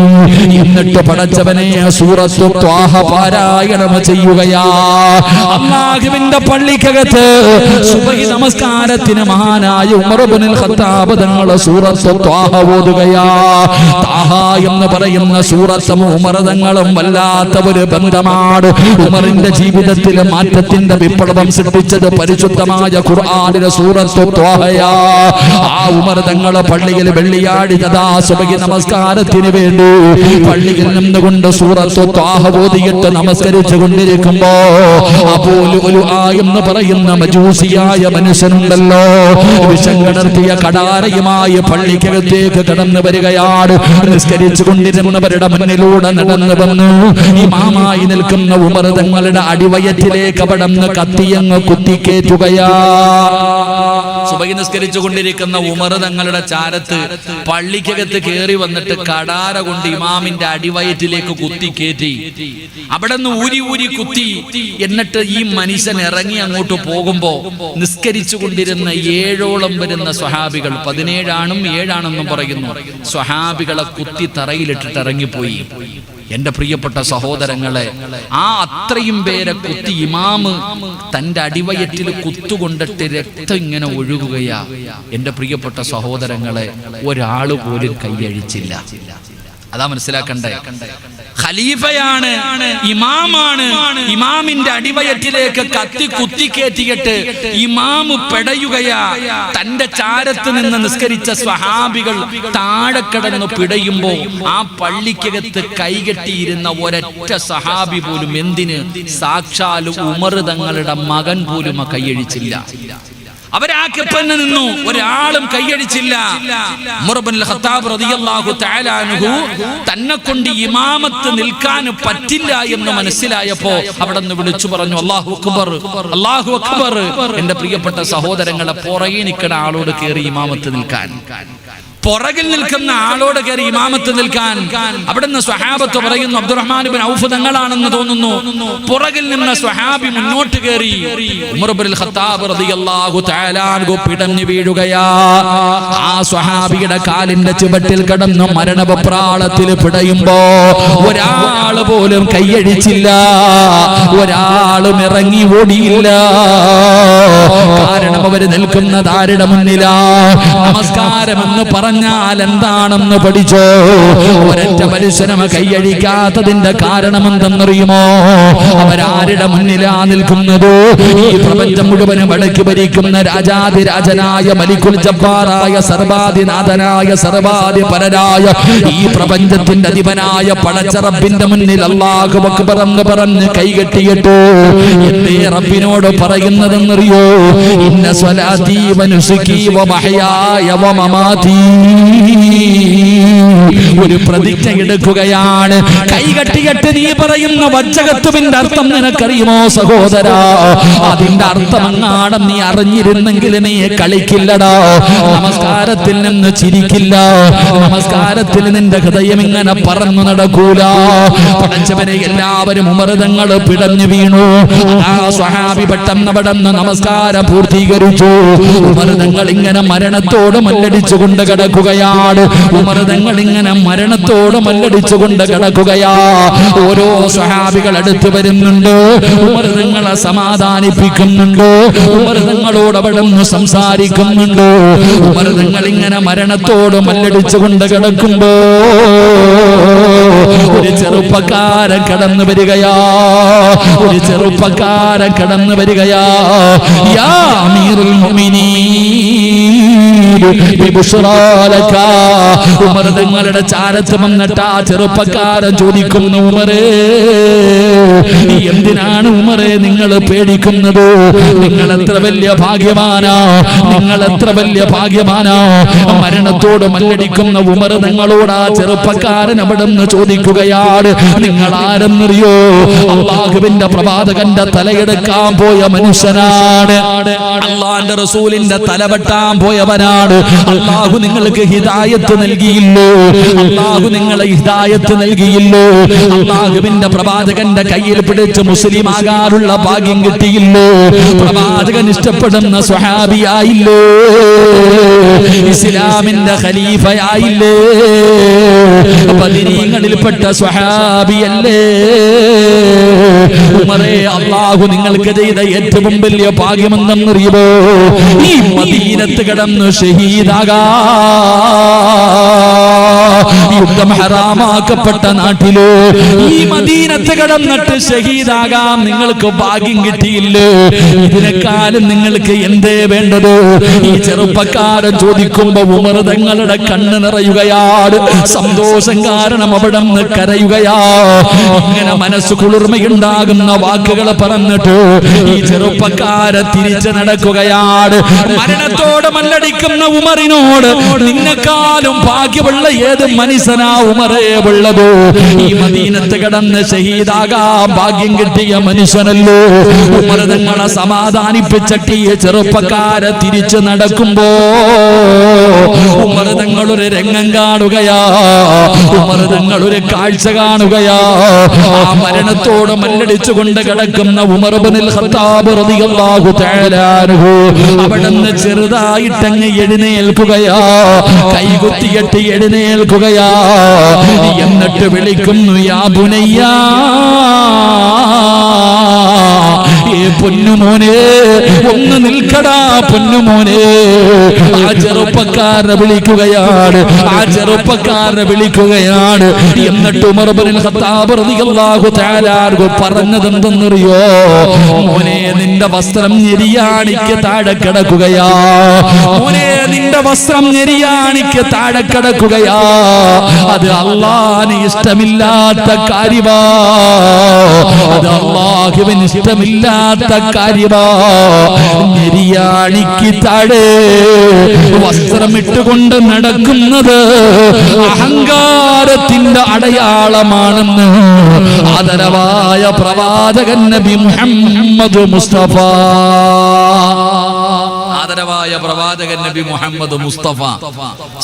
[SPEAKER 1] എന്നിട്ട് പടച്ചവനെ സൂറത്തു ത്വാഹ പാരായണം ചെയ്യുകയാ. അല്ലാഹുവിന്റെ പള്ളിക്കകത്ത് സുബഹി നമസ്കാരത്തിന് മഹാനായ ഉമർ ഇബ്നുൽ ഖത്താബ് തങ്ങൾ സൂറത്തു ത്വാഹ ഓതുകയാ. താഹ എന്ന് പറയുന്ന സൂറത്തും ഉമർ തങ്ങളും വല്ലാത്ത ഒരു ബന്ധമാണ്. ഉമറിന്റെ ജീവിതത്തിലെ മാറ്റത്തിന്റെ വിപ്ലവം സൃഷ്ടിച്ചത് പരിശുദ്ധമായ ഖുർആനിലെ സൂറത്തു ത്വാഹയാ. ആ ഉമർ തങ്ങൾ പള്ളിയിൽ വെള്ളിയാഴ്ച സുബഹി നമസ്കാരത്തിന് വേണ്ടി പള്ളിയിൽ നിന്നുകൊണ്ട് സൂറത്തു ത്വാഹ ഓതിയിട്ട് നമസ്കരിച്ചു കൊണ്ടിരിക്കുമ്പോ അബൂലുഅ എന്ന് പറയുന്ന മജൂസിയായ മനുഷ്യനുണ്ടല്ലോ, വിഷം കടർത്തിയ കടാരയുമായി പള്ളിക്കകത്തേക്ക് കടന്നു വരികയാണ്. നിസ്കരിച്ചു കൊണ്ടിരുന്നവരുടെ മുന്നിലൂടെ നടന്നു വന്നു ഇമാമായി നിൽക്കുന്ന ഉമർ തങ്ങളുടെ അടിവയറ്റിലേക്ക് അവിടുന്ന് കത്തിയങ്ങ് കുത്തിക്കേറ്റുകയാ. സുബഹി നിസ്കരിച്ചു കൊണ്ടിരിക്കുന്ന ഉമർ തങ്ങളുടെ ചാരത്ത് പള്ളിക്കകത്ത് കയറി വന്നിട്ട് കടാര കൊണ്ട് ഇമാമിന്റെ അടിവയറ്റിലേക്ക് കുത്തിക്കേറ്റി. അവിടെ നിന്ന് ഊരി ഊരി കുത്തി. എന്നിട്ട് ഈ മനുഷ്യൻ ഇറങ്ങി അങ്ങോട്ട് പോകുമ്പോ നിസ്കരിച്ചു കൊണ്ടിരുന്ന 7ഓളം വരുന്ന സ്വഹാബികൾ, 17 ആണും 7 ആണെന്നും പറയുന്നു, സ്വഹാബികളെ കുത്തി തറയിലിട്ടിട്ട് ഇറങ്ങിപ്പോയി. എന്റെ പ്രിയപ്പെട്ട സഹോദരങ്ങളെ, ആ അത്രയും പേരെ കുത്തി ഇമാമ് തന്റെ അടിവയറ്റിൽ കുത്തുകൊണ്ടിട്ട് രക്തം ഇങ്ങനെ ഒഴുകുകയാ. എന്റെ പ്രിയപ്പെട്ട സഹോദരങ്ങളെ, ഒരാള് പോലും കൈയഴിച്ചില്ല. അതാ മനസ്സിലാക്കണ്ടേ. ഖലീഫയാണ്, ഇമാമാണ്. ഇമാമിന്റെ അടിവയറ്റിലേക്ക് കത്തി കുത്തിക്കേറ്റിയിട്ട് ഇമാമ് പെടയുകയാ. തന്റെ ചാരത്ത് നിന്ന് നിസ്കരിച്ച സ്വഹാബികൾ താഴെ കിടന്ന് പിടയുമ്പോ ആ പള്ളിക്കകത്ത് കൈകെട്ടിയിരുന്ന ഒരൊറ്റ സഹാബി പോലും, എന്തിന്, സാക്ഷാൽ ഉമർ തങ്ങളുടെ മകൻ പോലും ആ കൈയഴിച്ചില്ല. അവരാക്കപ്പന്നെ നിന്നു, ഒരാളും കൈയടിച്ചില്ല. ഉമർ ഇബ്നുൽ ഖത്താബ് റളിയല്ലാഹു തആല അൻഹു തന്നെ കൊണ്ട് ഇമാമത്ത് നിൽക്കാൻ പറ്റില്ല എന്ന് മനസ്സിലായപ്പോ അവിടെ നിന്ന് വിളിച്ചു പറഞ്ഞു, അല്ലാഹു അക്ബർ, അല്ലാഹു അക്ബർ. എന്റെ പ്രിയപ്പെട്ട സഹോദരങ്ങളെ, പുറകെ നിൽക്കുന്ന ആളോട് കയറി ഇമാമത്ത് നിൽക്കാൻ, പുറകിൽ നിൽക്കുന്ന ആളോട് കയറി ഇമാമത്ത് നിൽക്കാൻ അവിടുന്ന് സ്വഹാബത്ത് പറയുന്നു, അബ്ദുറഹ്മാൻ ഇബ്നു ഔഫ് തങ്ങളാണെന്ന് തോന്നുന്നു. പുറകിൽ നിന്ന സ്വഹാബി മുന്നോട്ട് കയറി ഉമർ ഇബ്നുൽ ഖത്താബ് റളിയല്ലാഹു തആല അൻഹു പിടഞ്ഞു വീഴുകയാ. ആ സ്വഹാബിയുടെ കാലിന്റെ ചുവട്ടിൽ കിടന്ന് മരണപ്രാളത്തിൽ പിടയുമ്പോ ഒരാൾ പോലും കൈയടിച്ചില്ല, ഒരാളും ഇറങ്ങി ഓടിയില്ല. കാരണം അവര് നിൽക്കുന്നത് ആരുടെ മുന്നിലാ? നമസ്കാരമെന്ന് പറഞ്ഞാൽ എന്താണെന്ന് പഠിച്ചോ. ഒരൊറ്റ മനുഷ്യനും കൈയഴിക്കാത്തതിന്റെ കാരണം എന്തെന്നറിയുമോ? അവരാരുടെ മുന്നിലാ നിൽക്കുന്നത്? ഈ പ്രപഞ്ചം മുഴുവനും അടക്കി ഭരിക്കുന്ന രാജാതിരാജനായ മലിക്കുൽ ജബ്ബാറായ സർവാധിനാഥനായ സർവാധിപരനായ ഈ പ്രപഞ്ചത്തിന്റെ അധിപനായ പടച്ച റബ്ബിന്റെ മുന്നിൽ അല്ലാഹു അക്ബർ എന്ന് പറഞ്ഞ് കൈകെട്ടിയിട്ടു. എന്തേ റബ്ബിനോട് പറയുന്നതെന്നറിയോ? ഇന്ന സ്വലാത്തി വ നുസുകി വ മഹ്യായ വ മമാതി ഒരു പ്രതിജ്ഞ എടുക്കുകയാണ്. കൈകെട്ടിയിട്ട് നീ പറയുന്ന വജ്ജകത്തുവിന്റെ അർത്ഥം നിനക്കറിയുമോ സഹോദരാ? അതിന്റെ അർത്ഥം അങ്ങാടം നീ അറിഞ്ഞിരുന്നെങ്കിൽ നീ കളിക്കില്ലടാ. നമസ്കാരത്തിൽ നിന്ന് ചിരിക്കില്ല, നമസ്കാരത്തിൽ നിന്റെ ഹൃദയം ഇങ്ങനെ പറന്നു നടക്കൂല. പടച്ചവനെ, എല്ലാവരും ഉമർതങ്ങൾ പിടഞ്ഞു വീണു. ആ സ്വഹാബി പെട്ടെന്ന് പെട്ടെന്ന് നമസ്കാരം പൂർത്തീകരിച്ചു. ഉമർതങ്ങൾ ഇങ്ങനെ മരണത്തോട് മല്ലടിച്ചുകൊണ്ട് കിടക്കുകയാണ്. ഉമർതങ്ങൾ ഇങ്ങനെ മരണത്തോട് മല്ലടിച്ചുകൊണ്ട് കിടക്കുകയാ. ഓരോ സ്വഹാബികൾ അടുത്ത് വരുന്നുണ്ട്, ഉമർതങ്ങളെ സമാധാനിപ്പിക്കുന്നുണ്ട്, ഉമർതങ്ങളോട് അവിടെ നിന്ന് സംസാരിക്കുന്നുണ്ട്. ഉമർതങ്ങൾ ഇങ്ങനെ മരണത്തോട് മല്ലടിച്ചുകൊണ്ട് കിടക്കുമ്പോ ഒരു ചെറുപ്പക്കാരൻ കടന്നു വരികയാ. ഒരു ചെറുപ്പക്കാരൻ കടന്നു വരികയാ. യാ അമീറുൽ മുഅ്മിനീൻ ബിബുശ്റാ ലക. ഉമർ തങ്ങളുടെ ചാരത്ത് വന്നിട്ട് ആ ചെറുപ്പക്കാരൻ ചോദിക്കുന്നു, ഉമറേ, എന്തിനാണ് ഉമറേ നിങ്ങൾ പേടിക്കുന്നത്? നിങ്ങൾ എത്ര വലിയ ഭാഗ്യവാനാ, നിങ്ങൾ എത്ര വലിയ ഭാഗ്യവാനാ. മരണത്തോട് മല്ലടിക്കുന്ന ഉമർ തങ്ങളോട് ആ ചെറുപ്പക്കാരൻ അവിടെ നിന്ന് ചോദിക്കുകയാണ്, നിങ്ങൾ ആരെന്നറിയോ? അല്ലാഹുവിന്റെ പ്രവാചകന്റെ തലയെടുക്കാൻ പോയ മനുഷ്യനാണ്. അല്ലാഹുവിന്റെ റസൂലിന്റെ തല വെട്ടാൻ പോയവനാണ്. അല്ലാഹു നിങ്ങൾക്ക് ഹിദായത്ത് നൽകിയില്ലോ, അല്ലാഹു നിങ്ങളെ ഹിദായത്ത് നൽകിയില്ലോ. അല്ലാഹുവിന്റെ പ്രവാചകന്റെ കയ്യിൽ പിടിച്ച് മുസ്ലിം ആകാനുള്ള ഭാഗ്യം കിട്ടിയില്ലോ. പ്രവാചകൻ ഇഷ്ടപ്പെടുന്ന സ്വഹാബിയായില്ലോ, ഇസ്ലാമിന്റെ ഖലീഫയായില്ലേ, ബദരീങ്ങളിൽപ്പെട്ട സ്വഹാബിയല്ലേ. ഉമറേ, അല്ലാഹു നിങ്ങൾക്ക് ചെയ്ത ഏറ്റവും വലിയ ഭാഗ്യമെന്നറിയുമോ? ഈ മദീനത്ത് കിടന്ന് ഷഹീദാകാ. യുദ്ധം ഹറാമാക്കപ്പെട്ട നാട്ടിലോ ഈ മദീനത്ത് കിടന്നിട്ട് ഷഹീദാകാം നിങ്ങൾക്ക് ഭാഗ്യം കിട്ടിയില്ലേ? ഇതിനെക്കാളും നിങ്ങൾക്ക് എന്തേ വേണ്ടത്? ഈ ചെറുപ്പക്കാരൻ ചോദിക്കുമ്പോ ഉമർ തങ്ങളുടെ കണ്ണ് നിറയുകയാണ്. സന്തോഷം കാരണം അവിടെ നിന്ന് കരയുകയാ. ഇങ്ങനെ മനസ്സ് കുളിർമയുണ്ടാകുന്ന വാക്കുകൾ പറഞ്ഞിട്ട് ഈ ചെറുപ്പക്കാരെ തിരിച്ചു നടക്കുകയാണ്. മരണത്തോട് മല്ലടിക്കുന്ന ഉമറിനോട് നിന്നെക്കാളും ഭാഗ്യമുള്ള ഏത് മനുഷ്യനാ ഉമറേ ഉള്ളത്? ഈ മദീനത്ത് കിടന്ന് ഷഹീദാകാൻ ഭാഗ്യം കിട്ടിയ മനുഷ്യനല്ലോ. ഉമർ തങ്ങളെ സമാധാനിപ്പിച്ചിട്ട് ഈ ചെറുപ്പക്കാരെ തിരിച്ചു നടക്കുമ്പോ ഉമർ തങ്ങളൊരു രംഗം കാണുകയാ. ഉമർ തങ്ങളൊരു കാഴ്ച കാണുകയാ. ആ മരണത്തോട് മല്ലടിച്ചുകൊണ്ട് കിടക്കുന്ന ഉമർ ഇബ്നുൽ ഖത്താബ് റളിയല്ലാഹു തആല അൻഹു അവിടുന്ന് ചെറുതായിട്ടങ്ങ് എഴുന്നേൽക്കുകയാ. കൈകുത്തിയിട്ട് എഴുന്നേൽക്കുകയാ. എന്നിട്ട് വിളിക്കുന്നു, യാ ബുനയ്യാ, പൊന്നുമോനെ, ഒന്ന് നിൽക്കടാ പൊന്നുമോനെ. ആ ചെറുപ്പക്കാരനെ വിളിക്കുകയാണ്, ആ ചെറുപ്പക്കാരനെ വിളിക്കുകയാണ്. എന്നിട്ട് ഉമർ ഇബ്നുൽ ഖത്താബ് റളിയല്ലാഹു തആല അൻഹു പറഞ്ഞതെന്തെന്നറിയോ? മോനെ, നിന്റെ വസ്ത്രം ഞെരിയാണിക്ക് താഴെ കിടക്കുകയാ. മോനെ, നിന്റെ വസ്ത്രം ഞെരിയാണിക്ക് താഴെ കിടക്കുകയാ. അത് അല്ലാഹുവിന് ഇഷ്ടമില്ലാത്ത കാര്യമാ. അത് അല്ലാഹുവിന് ഇഷ്ടമില്ലാത്ത കാര്യമാ. ഞെരിയാണിക്ക് താഴെ വസ്ത്രമിട്ടുകൊണ്ട് നടക്കുന്നത് അഹങ്കാരത്തിന്റെ അടയാളമാണെന്ന് ആദരവായ പ്രവാചകൻ നബി മുഹമ്മദ് മുസ്തഫ. ആദരവായ പ്രവാചകൻ നബി മുഹമ്മദ് മുസ്തഫ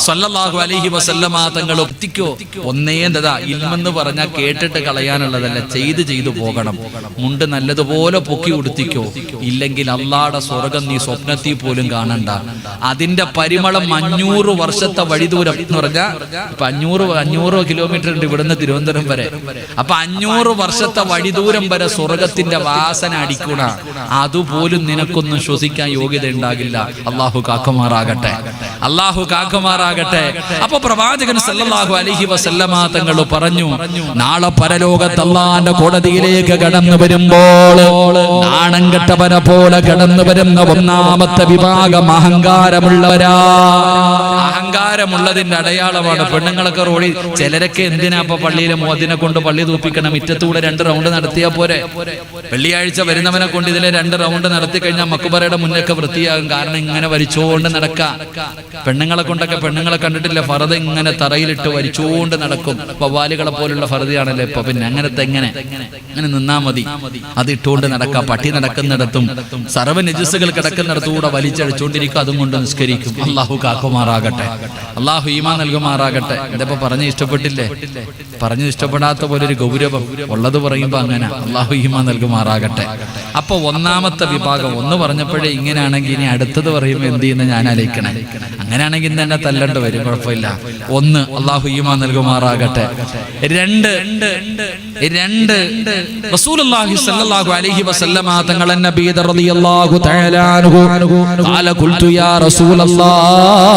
[SPEAKER 1] സല്ലല്ലാഹു അലൈഹി വസല്ലമ തങ്ങൾ ഒത്തിക്കോ. ഒന്നേന്തതാ ഇൽമെന്ന് പറഞ്ഞാൽ കേട്ടിട്ട് കളയാനുള്ളതല്ല, ചെയ്തു പോകണം. മുണ്ട് നല്ലതുപോലെ പൊക്കി ഉടുത്തിക്കോ, ഇല്ലെങ്കിൽ അള്ളാഹുടെ സ്വർഗം നീ സ്വപ്നത്തിൽ പോലും കാണണ്ട. അതിന്റെ പരിമളം 500 വർഷത്തെ വഴിദൂരം എന്ന് പറഞ്ഞാൽ ഇപ്പൊ 500 കിലോമീറ്റർ ഉണ്ട് ഇവിടുന്ന് തിരുവനന്തപുരം വരെ. അപ്പൊ 500 വർഷത്തെ വഴിദൂരം വരെ സ്വർഗത്തിന്റെ വാസന അടിക്കൂണ. അതുപോലും നിനക്കൊന്നും ശ്വസിക്കാൻ യോഗ്യത ഉണ്ടാകില്ല. അള്ളാഹു കാക്കുമാറാകട്ടെ, അള്ളാഹു കാക്കുമാറാകട്ടെ. അപ്പൊ പ്രവാചകൻ സല്ലല്ലാഹു അലൈഹി വസല്ലമ തങ്ങൾ പറഞ്ഞു, നാളെ പരലോകത്ത് അള്ളാന്റെ കോടതിയിലേക്ക് കടന്നു വരുമ്പോൾ നാണം കെട്ടവനെ പോലെ കടന്നു വരുന്ന ഒന്നാമത്തെ വിഭാഗം അഹങ്കാരമുള്ളവരാ. അഹങ്കാരമുള്ളതിന്റെ അടയാളമാണ്. പെണ്ണുങ്ങളൊക്കെ റോഡിൽ ചിലരൊക്കെ എന്തിനാ ഇപ്പൊ പള്ളിയിലെ മോദിനെ കൊണ്ട് പള്ളി തൂപ്പിക്കണം? മുറ്റത്തൂടെ 2 റൗണ്ട് നടത്തിയാ പോരെ? വെള്ളിയാഴ്ച വരുന്നവനെ കൊണ്ട് ഇതിലെ 2 റൗണ്ട് നടത്തി കഴിഞ്ഞാൽ മക്ബറയുടെ മുന്നൊക്കെ വൃത്തിയാകും. കാരണം ഇങ്ങനെ വലിച്ചോണ്ട് നടക്കാം. പെണ്ണുങ്ങളെ കൊണ്ടൊക്കെ, പെണ്ണുങ്ങളെ കണ്ടിട്ടില്ല, ഫർദ് ഇങ്ങനെ തറയിലിട്ട് വലിച്ചോണ്ട് നടക്കും. വവ്വാലുകളെ പോലുള്ള ഫർദയാണല്ലോ ഇപ്പൊ. പിന്നെ അങ്ങനത്തെ ഇങ്ങനെ നിന്നാ മതി, അത് ഇട്ടുകൊണ്ട് നടക്കാം. പട്ടി നടക്കുന്നിടത്തും സർവ്വ നജസുകൾ കിടക്കുന്നിടത്തുകൂടെ വലിച്ചടിച്ചുകൊണ്ടിരിക്കും, അതും കൊണ്ട് നിസ്കരിക്കും. അള്ളാഹു കാക്കുമാറാകട്ടെ, അള്ളാഹു ഈമാൻ നൽകുമാറാകട്ടെ. ഇതിപ്പോ പറഞ്ഞ് ഇഷ്ടപ്പെട്ടില്ലേ? പറഞ്ഞ് ഇഷ്ടപ്പെടാത്ത പോലെ ഒരു ഗൗരവം ഉള്ളത് പറയുമ്പോ അങ്ങനെ. അള്ളാഹു ഈമാൻ നൽകുമാറാകട്ടെ. അപ്പൊ ഒന്നാമത്തെ വിഭാഗം ഒന്ന് പറഞ്ഞപ്പോഴേ ഇങ്ങനെയാണെങ്കിൽ ഇനി അടുത്തത് പറയുമ്പോൾ എന്ത് ചെയ്യുന്ന ഞാൻ ആലോചിക്കണേ. അങ്ങനെയാണെങ്കിൽ തന്നെ തല്ലണ്ട് വരും, കുഴപ്പമില്ല. ഒന്ന്, അള്ളാഹു ഈമാൻ നൽകുമാറാകട്ടെ. രണ്ട് റസൂലുള്ളാഹി സ്വല്ലല്ലാഹു അലൈഹി വസല്ലമ തങ്ങൾ നബി റളിയല്ലാഹു തആല അൻഹു ഖാല ഖുൽതു യാ റസൂലല്ലാഹ്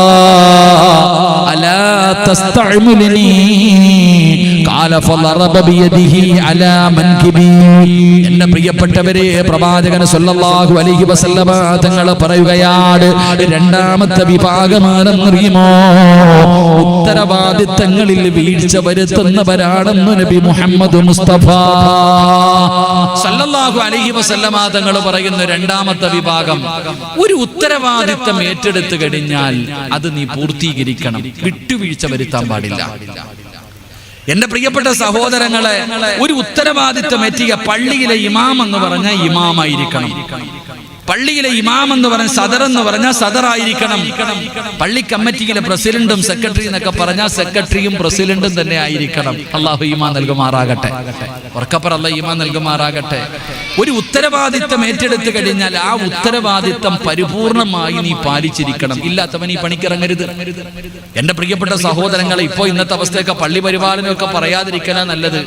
[SPEAKER 1] അലാ തസ്തഅമിലുനി ഖാല ഫളറബ ബിയദിഹി അലാ മൻകിബി. എന്റെ പ്രിയപ്പെട്ടവരെ, പ്രവാചകൻ സ്വല്ലല്ലാഹു അലൈഹി വസല്ലമ തങ്ങൾ പറയുകയാണ്, രണ്ടാമത്തെ വിഭാഗമാണെന്നറിയുമോ? ഉത്തരവാദിത്തങ്ങളിൽ വീഴ്ച വരുത്തുന്നവരാണെന്ന് നബി മുഹമ്മദ് മുസ്തഫ സല്ലല്ലാഹു അലൈഹി വസല്ലമ തങ്ങൾ പറയുന്ന രണ്ടാമത്തെ വിഭാഗം, ഒരു ഉത്തരവാദിത്തം ഏറ്റെടുത്തു കഴിഞ്ഞാൽ അത് നീ പൂർത്തീകരിക്കണം, വിട്ടുവീഴ്ച വരുത്താൻ പാടില്ല. എന്റെ പ്രിയപ്പെട്ട സഹോദരങ്ങളെ, ഒരു ഉത്തരവാദിത്തം എത്തിയ പള്ളിയിലെ ഇമാം എന്ന് പറഞ്ഞ ഇമാമായിരിക്കണം. പള്ളിയിലെ ഇമാം എന്ന് പറഞ്ഞ സദർ എന്ന് പറഞ്ഞാൽ സദറായിരിക്കണം. പള്ളി കമ്മിറ്റിയിലെ പ്രസിഡന്റും സെക്രട്ടറി എന്നൊക്കെ പറഞ്ഞാൽ സെക്രട്ടറിയും പ്രസിഡന്റും തന്നെ ആയിരിക്കണം. അള്ളാഹു ഈമാൻ നൽകുമാറാകട്ടെ. ഉറക്കപ്പറ അല്ലാഹു ഈമാൻ നൽകുമാറാകട്ടെ. ഒരു ഉത്തരവാദിത്തം ഏറ്റെടുത്തു കഴിഞ്ഞാൽ ആ ഉത്തരവാദിത്തം പരിപൂർണമായി നീ പാലിച്ചിരിക്കണം. ഇല്ലാത്തവൻ ഈ പണിക്കിറങ്ങരുത്. എന്റെ പ്രിയപ്പെട്ട സഹോദരങ്ങളെ, ഇപ്പോ ഇന്നത്തെ അവസ്ഥയൊക്കെ പള്ളി പരിപാലനമൊക്കെ പറയാതിരിക്കലാ നല്ലത്.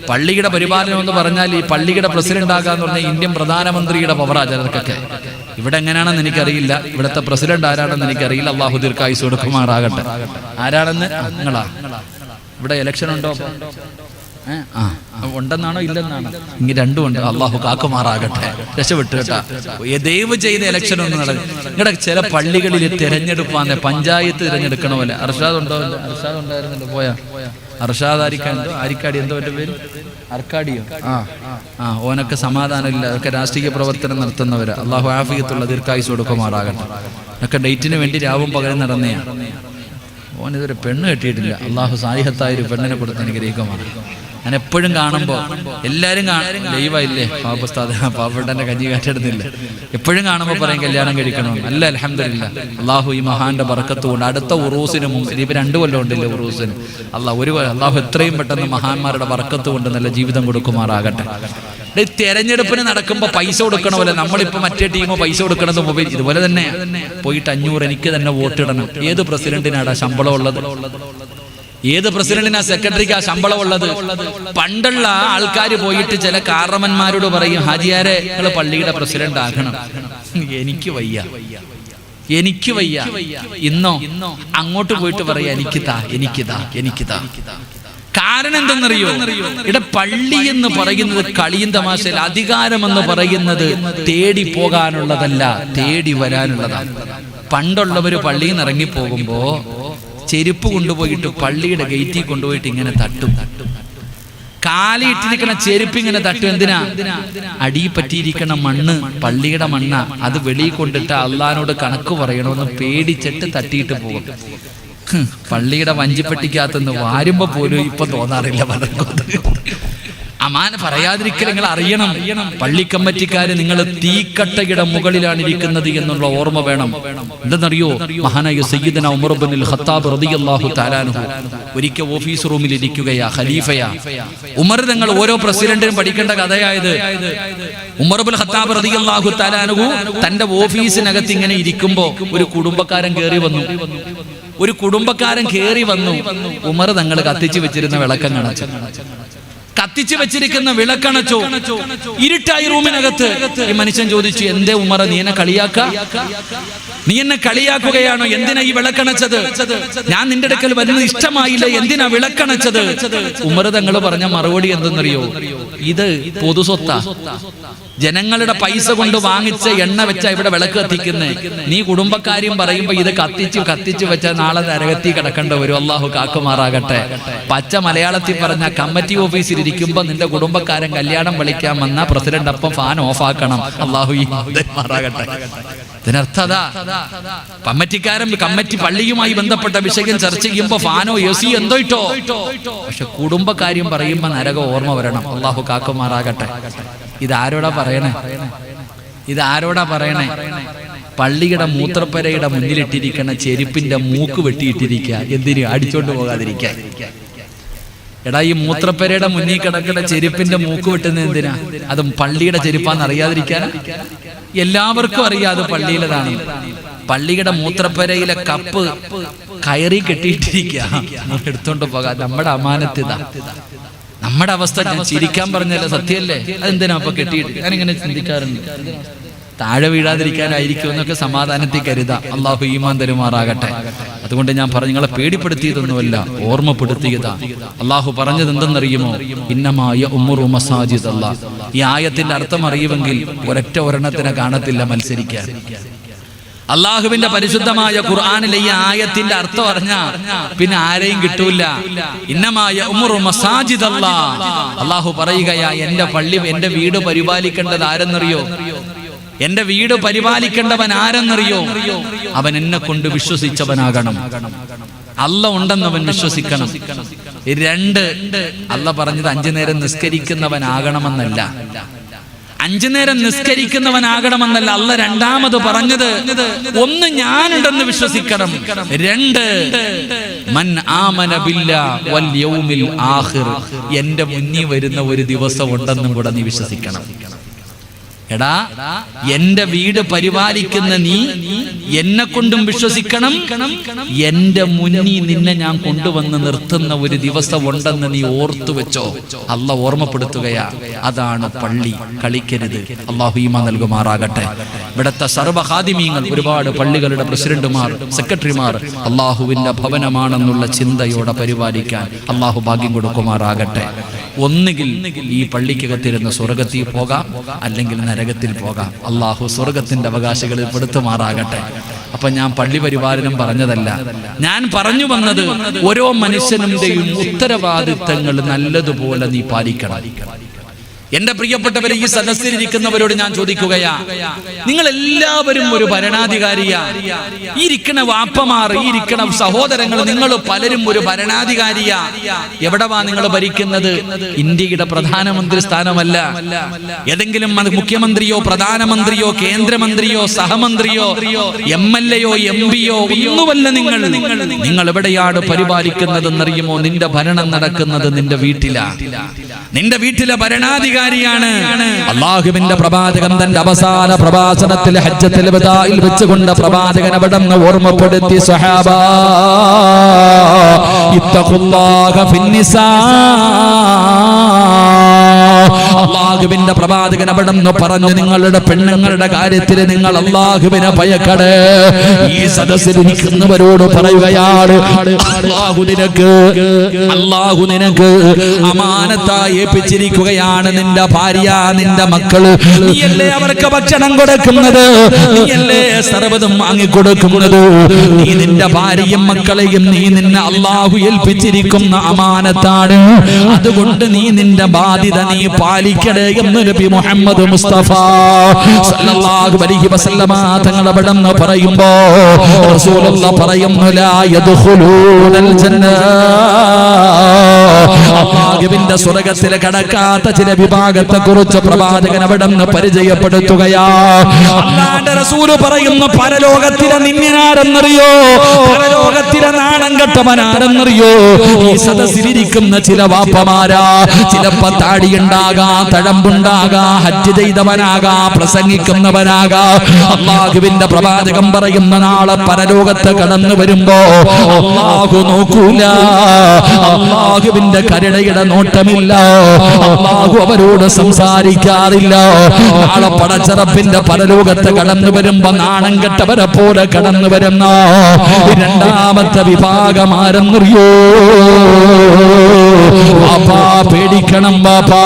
[SPEAKER 1] പള്ളിയുടെ പരിപാലനം എന്ന് പറഞ്ഞാൽ ഈ പള്ളിയുടെ പ്രസിഡന്റ് ആകാന്ന് പറഞ്ഞാൽ ഇന്ത്യൻ പ്രധാനമന്ത്രിയുടെ പവറാചാരർക്കൊക്കെ. ഇവിടെ എങ്ങനെയാണെന്ന് എനിക്കറിയില്ല, ഇവിടുത്തെ പ്രസിഡന്റ് ആരാണെന്ന് എനിക്കറിയില്ല. അള്ളാഹു ദീർഘായുസ്സ് കൊടുക്കുമാറാകട്ടെ. ആരാണെന്ന് നിങ്ങളാ? ഇവിടെ ഇലക്ഷൻ ഉണ്ടോ? ഉണ്ടെന്നാണോ ഇല്ലെന്നാണോ? ഇങ്ങനെ രണ്ടും ഉണ്ട്. അള്ളാഹു കാക്കുമാറാകട്ടെ. രക്ഷപ്പെട്ടു കേട്ടാ. ദയവ് ചെയ്ത് ഇലക്ഷൻ ഒന്നും നടക്കും. നിങ്ങളുടെ ചില പള്ളികളിൽ തെരഞ്ഞെടുപ്പാന്ന് പഞ്ചായത്ത് തിരഞ്ഞെടുക്കണ പോലെ. അർഷാദ് ഉണ്ടോ? അർഷാദ് ഉണ്ടായിരുന്നല്ലോ, പോയാ? അർഷാദ് ആരിക്കാടി എന്തോ എന്റെ പേര്, അർക്കാടിയോ? ഓനൊക്കെ സമാധാനമില്ല, അതൊക്കെ രാഷ്ട്രീയ പ്രവർത്തനം നടത്തുന്നവര്. അള്ളാഹു ആഫിയത്തുള്ള ദീർഘായുസ്സ് കൊടുക്കുമാറാകട്ടെ. ഒക്കെ ഡേറ്റിന് വേണ്ടി രാവും പകരം നടന്നേ. ഓനിതൊരു പെണ്ണ് കെട്ടിയിട്ടില്ല. അള്ളാഹു സായിഹത്തായ ഒരു പെണ്ണിനെ കൊടുത്ത് അനുഗ്രഹിക്കുമാണ്. ഞാൻ എപ്പോഴും കാണുമ്പോൾ എല്ലാവരും ലൈവായില്ലേ, പാവപ്പെട്ടന്റെ കഞ്ഞി കാറ്റെടുത്തില്ല. എപ്പോഴും കാണുമ്പോൾ പറയും കല്യാണം കഴിക്കണം. അല്ല, അൽഹംദുലില്ലാ, അള്ളാഹു ഈ മഹാന്റെ ബർക്കത്ത് കൊണ്ട് അടുത്ത ഉറൂസിന് മുമ്പ്, ഇനിയിപ്പോൾ 2 കൊല്ലം ഉണ്ടല്ലേ ഉറൂസിന്, അള്ളാഹു എത്രയും പെട്ടെന്ന് മഹാന്മാരുടെ ബർക്കത്ത് കൊണ്ട് നല്ല ജീവിതം കൊടുക്കുമാറാകട്ടെ. തെരഞ്ഞെടുപ്പിന് നടക്കുമ്പോൾ പൈസ കൊടുക്കണമല്ലോ. നമ്മളിപ്പോ മറ്റേ ടീമോ പൈസ കൊടുക്കണത് മൊബൈൽ ഇതുപോലെ തന്നെ പോയിട്ട് 500 എനിക്ക് തന്നെ വോട്ടിടണം. ഏത് പ്രസിഡന്റിനാടാ ശമ്പളം ഉള്ളത്? ഏത് പ്രസിഡന്റിനാ, സെക്രട്ടറിക്കാ ശമ്പളം ഉള്ളത്? പണ്ടുള്ള ആൾക്കാർ പോയിട്ട് ചില കാരണന്മാരോട് പറയും, ഹാജിയാരെ നിങ്ങൾ പള്ളിയുടെ പ്രസിഡന്റ് ആകണം. എനിക്ക് വയ്യ. ഇന്നോ അങ്ങോട്ട് പോയിട്ട് പറയാ എനിക്കിതാ. കാരണം എന്തെന്നറിയോ? ഇവിടെ പള്ളി എന്ന് പറയുന്നത് കളിയും തമാശയിൽ, അധികാരം എന്ന് പറയുന്നത് തേടി പോകാനുള്ളതല്ല, തേടി വരാനുള്ളതാണ്. പണ്ടുള്ളവര് പള്ളിയിൽ നിന്ന് ഇറങ്ങിപ്പോകുമ്പോ ചെരുപ്പ് കൊണ്ടുപോയിട്ട് പള്ളിയുടെ ഗേറ്റിൽ കൊണ്ടുപോയിട്ട് ഇങ്ങനെ തട്ടും. കാലിയിട്ടിരിക്കണ ചെരുപ്പ് ഇങ്ങനെ തട്ടും. എന്തിനാ? അടി പറ്റിയിരിക്കണ മണ്ണ് പള്ളിയുടെ മണ്ണ, അത് വെളിയിൽ കൊണ്ടിട്ട് അള്ളാനോട് കണക്ക് പറയണമെന്ന് പേടിച്ചിട്ട് തട്ടിയിട്ട് പോകും. പള്ളിയുടെ വഞ്ചിപ്പെട്ടിക്കകത്തുനിന്ന് വാരുമ്പോ പോലും ഇപ്പൊ തോന്നാറില്ല പലർക്കും. അമാന പറയാതിരിക്കൽ നിങ്ങൾ അറിയണം. പള്ളി കമ്മിറ്റിക്കാര് നിങ്ങൾ തീക്കട്ടയുടെ മുകളിലാണ് ഇരിക്കുന്നത് എന്നുള്ള ഓർമ്മ വേണം. എന്തെന്നറിയോ? മഹാനായ സയ്യിദന ഉമർ ഇബ്നുൽ ഖത്താബ് റളിയല്ലാഹു തആല അൻഹു ഒരിക്കൽ ഓഫീസ് റൂമിൽ ഇരിക്കുകയാ, ഖലീഫയാ. ഉമർ തങ്ങൾ ഓരോ പ്രസിഡന്റിനും പഠിക്കേണ്ട കഥയായത്. ഉമർ ഇബ്നുൽ ഖത്താബ് റളിയല്ലാഹു തആല അൻഹു തന്റെ ഓഫീസിനകത്ത് ഇങ്ങനെ ഇരിക്കുമ്പോ ഒരു കുടുംബക്കാരൻ കേറി വന്നു. ഉമർ തങ്ങൾ കത്തിച്ചു വെച്ചിരുന്ന വിളക്കം കണച്ചു. കത്തിച്ചു വെച്ചിരിക്കുന്ന വിളക്കണച്ചോ. ഇരുട്ടായി റൂമിനകത്ത്. ഈ മനുഷ്യൻ ചോദിച്ചു, എന്തേ ഉമറ, നീ എന്നെ കളിയാക്കുകയാണോ? എന്തിനാ ഈ വിളക്കണച്ചത്? ഞാൻ നിന്റെ അടുക്കൽ വരുന്നത് ഇഷ്ടമായില്ല, എന്തിനാ വിളക്കണച്ചത്? ഉമർ തങ്ങൾ പറഞ്ഞ മറുപടി എന്തെന്നറിയോ? ഇത് പൊതുസ്വത്താ, ജനങ്ങളുടെ പൈസ കൊണ്ട് വാങ്ങിച്ച എണ്ണ വെച്ചാ ഇവിടെ വിളക്ക് കത്തിക്കുന്നേ. നീ കുടുംബക്കാര്യം പറയുമ്പോ ഇത് കത്തിച്ചു വെച്ചാൽ നാളെ നരകത്തി കിടക്കേണ്ട വരും. അള്ളാഹു കാക്കുമാറാകട്ടെ. പച്ച മലയാളത്തിൽ പറഞ്ഞ കമ്മിറ്റി ഓഫീസിൽ ഇരിക്കുമ്പോ നിന്റെ കുടുംബക്കാരൻ കല്യാണം വിളിക്കാൻ വന്ന പ്രസിഡന്റ് അപ്പം ഫാൻ ഓഫാക്കണം. അള്ളാഹു ഈ മാറാകട്ടെ. ഇതിനർത്ഥം കമ്മിറ്റി പള്ളിയുമായി ബന്ധപ്പെട്ട വിഷയം ചർച്ച ചെയ്യുമ്പോ ഫാനോ എസി എന്തോ ഇട്ടോ, പക്ഷെ കുടുംബക്കാര്യം പറയുമ്പോ നരകം ഓർമ്മ വരണം. അള്ളാഹു കാക്കുമാറാകട്ടെ. ഇതാരോടാ പറയണേ? പള്ളിയുടെ മൂത്രപ്പരയുടെ മുന്നിലിട്ടിരിക്കണ ചെരുപ്പിന്റെ മൂക്ക് വെട്ടിയിട്ടിരിക്കുക. എന്തിനു? അടിച്ചോണ്ട് പോകാതിരിക്കാൻ. എടാ, ഈ മൂത്രപ്പരയുടെ മുന്നിൽ കിടക്കുന്ന ചെരുപ്പിന്റെ മൂക്ക് വെട്ടുന്ന എന്തിനാ? അതും പള്ളിയുടെ ചെരുപ്പാന്ന് അറിയാതിരിക്കാനാ? എല്ലാവർക്കും അറിയാം അത് പള്ളിയിലതാണ്. പള്ളിയുടെ മൂത്രപ്പരയിലെ കപ്പ് കയറി കെട്ടിയിട്ടിരിക്കുക, എടുത്തോണ്ട് പോകാം. നമ്മുടെ അമാനത്തിതാ. നമ്മുടെ അവസ്ഥ ഞാൻ ചിരിക്കാൻ പറഞ്ഞല്ലോ, സത്യമല്ലേ? അതെന്തിനാ അപ്പൊ കെട്ടിയിട്ട്? ഞാനിങ്ങനെ ചിന്തിക്കാറുണ്ട്. താഴെ വീഴാതിരിക്കാനായിരിക്കും എന്നൊക്കെ സമാധാനത്തിൽ കരുതാം. അള്ളാഹു ഈമാൻ തരുമാറാകട്ടെ. അതുകൊണ്ട് ഞാൻ പറഞ്ഞു, നിങ്ങളെ പേടിപ്പെടുത്തിയതൊന്നുമല്ല, ഓർമ്മപ്പെടുത്തിയതാ. അള്ളാഹു പറഞ്ഞത് എന്തെന്നറിയുമോ? ഇന്നമായ ഉമ്മുറു മസാജിദ് അല്ലാഹ്. ഈ ആയത്തിന്റെ അർത്ഥം അറിയുമെങ്കിൽ ഒരൊറ്റ ഒരെണ്ണത്തിനെ കാണത്തില്ല മത്സരിക്കാൻ. അള്ളാഹുവിന്റെ പരിശുദ്ധമായ ഖുർആനിലെ ഈ ആയത്തിന്റെ അർത്ഥം അറിഞ്ഞാ പിന്നെ ആരെയും കിട്ടൂല. ഇന്നമായ ഉമ്മുറു മസാജിദ് അല്ലാഹ്. അള്ളാഹു പറയുകയാ, എന്റെ പള്ളി, എന്റെ വീട് പരിപാലിക്കേണ്ടത് ആരെന്നറിയോ? എന്റെ വീട് പരിപാലിക്കേണ്ടവൻ ആരെന്നറിയോ? അവൻ എന്നെ കൊണ്ട് വിശ്വസിച്ചവനാകണം. അല്ല ഉണ്ടെന്നവൻ വിശ്വസിക്കണം. 2, അല്ല പറഞ്ഞത് 5 നേരം നിസ്കരിക്കുന്നവനാകണമെന്നല്ല. 5 നേരം നിസ്കരിക്കുന്നവനാകണമെന്നല്ല. അല്ല രണ്ടാമത് പറഞ്ഞത്, 1 ഞാനുണ്ടെന്ന് വിശ്വസിക്കണം. 2 മൻ ആമന ബില്ലാഹി വൽ യൗമിൽ ആഖിർ. എന്റെ മുന്നിൽ വരുന്ന ഒരു ദിവസം ഉണ്ടെന്നും കൂടെ നീ വിശ്വസിക്കണം. എടാ, എന്റെ വീട് പരിപാലിക്കുന്ന നീ എന്നെ കൊണ്ടും വിശ്വസിക്കണം. എന്റെ മുന്നിൽ നിന്നെ ഞാൻ കൊണ്ടുവന്ന് നിർത്തുന്ന ഒരു ദിവസം ഉണ്ടെന്ന് നീ ഓർത്തു വെച്ചോ. അല്ല ഓർമ്മപ്പെടുത്തുകയാ. അതാണ് പള്ളി. കളിക്കരുത്. അള്ളാഹു ഈമാൻ നൽകുമാറാകട്ടെ. ഇവിടുത്തെ സർവ്വ ഖാദിമീങ്ങൾ, ഒരുപാട് പള്ളികളുടെ പ്രസിഡന്റുമാർ, സെക്രട്ടറിമാർ അള്ളാഹുവിന്റെ ഭവനമാണെന്നുള്ള ചിന്തയോടെ പരിപാലിക്കാൻ അള്ളാഹു ഭാഗ്യം കൊടുക്കുമാറാകട്ടെ. ഒന്നുകിൽ ഈ പള്ളിക്കകത്തിരുന്ന് സ്വർഗത്തിൽ പോകാം, അല്ലെങ്കിൽ നരകത്തിൽ പോകാം. അള്ളാഹു സ്വർഗത്തിന്റെ അവകാശികളിൽ പെടുത്തുമാറാകട്ടെ. അപ്പൊ ഞാൻ പള്ളി പരിപാലനം പറഞ്ഞതല്ല. ഞാൻ പറഞ്ഞു വന്നത്, ഓരോ മനുഷ്യനുടെയും ഉത്തരവാദിത്തങ്ങൾ നല്ലതുപോലെ നീ പാലിക്കണം. എന്റെ പ്രിയപ്പെട്ടവരെ, ഈ സദസ്സിലിരിക്കുന്നവരോട് ഞാൻ ചോദിക്കുകയാ, നിങ്ങൾ എല്ലാവരും ഒരു ഭരണാധികാരിയാ. ഈ ഇരിക്കണ വാപ്പമാർ, ഈ ഇരിക്കണ സഹോദരങ്ങൾ, നിങ്ങൾ പലരും ഒരു ഭരണാധികാരിയാ. എവിടെവാ നിങ്ങൾ ഭരിക്കുന്നത്? ഇന്ത്യയുടെ പ്രധാനമന്ത്രി സ്ഥാനമല്ല. ഏതെങ്കിലും മുഖ്യമന്ത്രിയോ പ്രധാനമന്ത്രിയോ കേന്ദ്രമന്ത്രിയോ സഹമന്ത്രിയോ MLA-യോ MP-യോ ഒന്നുമല്ല. നിങ്ങൾ എവിടെയാണ് പരിപാലിക്കുന്നതെന്നറിയുമോ? നിന്റെ ഭരണം നടക്കുന്നത് നിന്റെ വീട്ടിലാ. നിന്റെ വീട്ടിലെ ഭരണാധികാരിയാണ്. അല്ലാഹുവിന്റെ പ്രവാചകൻ തന്റെ അവസാന പ്രഭാഷണത്തിൽ ഹജ്ജത്തുൽ വദാഇൽ വെച്ചുകൊണ്ട് പ്രവാചകൻ അവിടുന്ന് ഓർമ്മപ്പെടുത്തി, സ്വഹാബാ ഇത്തഖുല്ലാഹ ഫിന്നിസാ. അല്ലാഹുവിന്റെ പ്രവാചകൻ അവിടുന്ന് പറഞ്ഞു, നിങ്ങളുടെ പെണ്ണുങ്ങളുടെ കാര്യത്തിൽ നിങ്ങൾ അല്ലാഹുവിനെ ഭയക്കണേ. ഈ സദസ്സിൽ ഇരിക്കുന്നവരോട് പറയുകയാണ്, അല്ലാഹു നിനക്ക് അമാനത്തായി ഏൽപ്പിച്ചിരിക്കുകയാണ്. നിന്റെ ഭാര്യ, നിന്റെ മക്കള്, നീയല്ലേ അവർക്ക് ഭക്ഷണം കൊടുക്കുന്നത്, നീയല്ലേ സർവ്വതും വാങ്ങിക്കൊടുക്കുന്നത്. നീ നിന്റെ ഭാര്യയും മക്കളെയും നിന്നെ അല്ലാഹു ഏൽപ്പിച്ചിരിക്കുന്ന അമാനത്താണ്. അതുകൊണ്ട് നീ നിന്റെ ബാധ്യത നീ പാലിക്കണേ എന്ന് നബി മുഹമ്മദ് മുസ്തഫ സല്ലല്ലാഹു അലൈഹി വസല്ലമ തങ്ങൾ അവിടുന്ന് പറയുമ്പോ റസൂലുള്ളാഹി പറയുന്നു, ലാ യദ്ഖുലൂനൽ ജന്ന. അല്ലാഹുവിന്റെ സ്വർഗ്ഗത്തിൽ കടക്കാത്ത ചില വിഭാഗത്തെ കുറിച്ച് പ്രവാചകൻ അവിടുന്ന് പരിചയപ്പെടുത്തുകയാ. അല്ലാഹുവിന്റെ റസൂൽ പറയുന്നു, പരലോകത്തിലെ നിന്യനാരെന്നറിയോ? പരലോകത്തിലെ നാണം കെട്ടവനാരെന്നറിയോ? ഈ സദസ്സിലിരിക്കുന്ന ചില വാപ്പമാരാ. ചിലപ്പോ താടിയുണ്ടാകാം, തഴമ്പുണ്ടാകാം, ഹജ്ജ് ചെയ്തവനാകാം, പ്രസംഗിക്കുന്നവനാകാം. അല്ലാഹുവിന്റെ പ്രവാചകൻ പറയുന്ന നാളെ പരലോകത്ത് കടന്നു വരുമ്പോ അല്ലാഹു നോക്കൂല. അല്ലാഹുവിന്റെ കരുണയുടെ നോട്ടമില്ല. അല്ലാഹു അവരോട് സംസാരിക്കാറില്ല. നാളെ പടച്ചറപ്പിന്റെ പരലോകത്ത് കടന്നു വരുമ്പോ നാണം കെട്ടവരെ പോലെ കടന്നു വരുന്ന രണ്ടാമത്തെ വിഭാഗം ആരെന്നറിയോ? വാപ്പാ പേടിക്കണം, വാപ്പാ.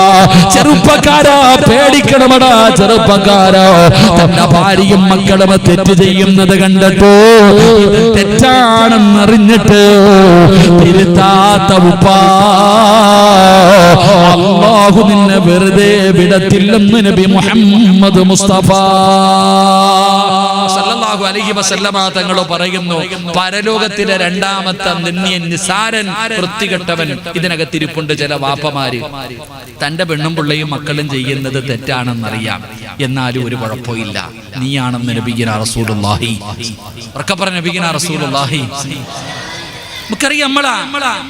[SPEAKER 1] ചെറുപ്പക്കാരാ പേടിക്കണമടാ, ചെറുപ്പക്കാരാ. തന്റെ ഭാര്യയും മക്കളും തെറ്റ് ചെയ്യുന്നത് കണ്ടിട്ട്, തെറ്റാണെന്നറിഞ്ഞിട്ട് തിരുത്താത്ത ഉപ്പാ, അല്ലാഹു നിന്നെ വെറുതെ വിടത്തില്ലെന്ന് നബി മുഹമ്മദ് മുസ്തഫ സല്ലല്ലാഹു അലൈഹി വസല്ലമ തങ്ങൾ പറയുന്നു, പരലോകത്തിലെ രണ്ടാമത്തെ നിസ്സാരൻ വൃത്തികെട്ടവൻ ഇതിനകത്തിരിപ്പുണ്ട്. ചില വാപ്പമാര് തന്റെ പെണ്ണും പിള്ളയും മക്കളും ചെയ്യുന്നത് തെറ്റാണെന്നറിയാം, എന്നാലും ഒരു കുഴപ്പമില്ല, നീയാണെന്ന് നബിയിന റസൂലുള്ളാഹി നബിയിന റസൂലുള്ളാഹി. നമുക്കറിയാം,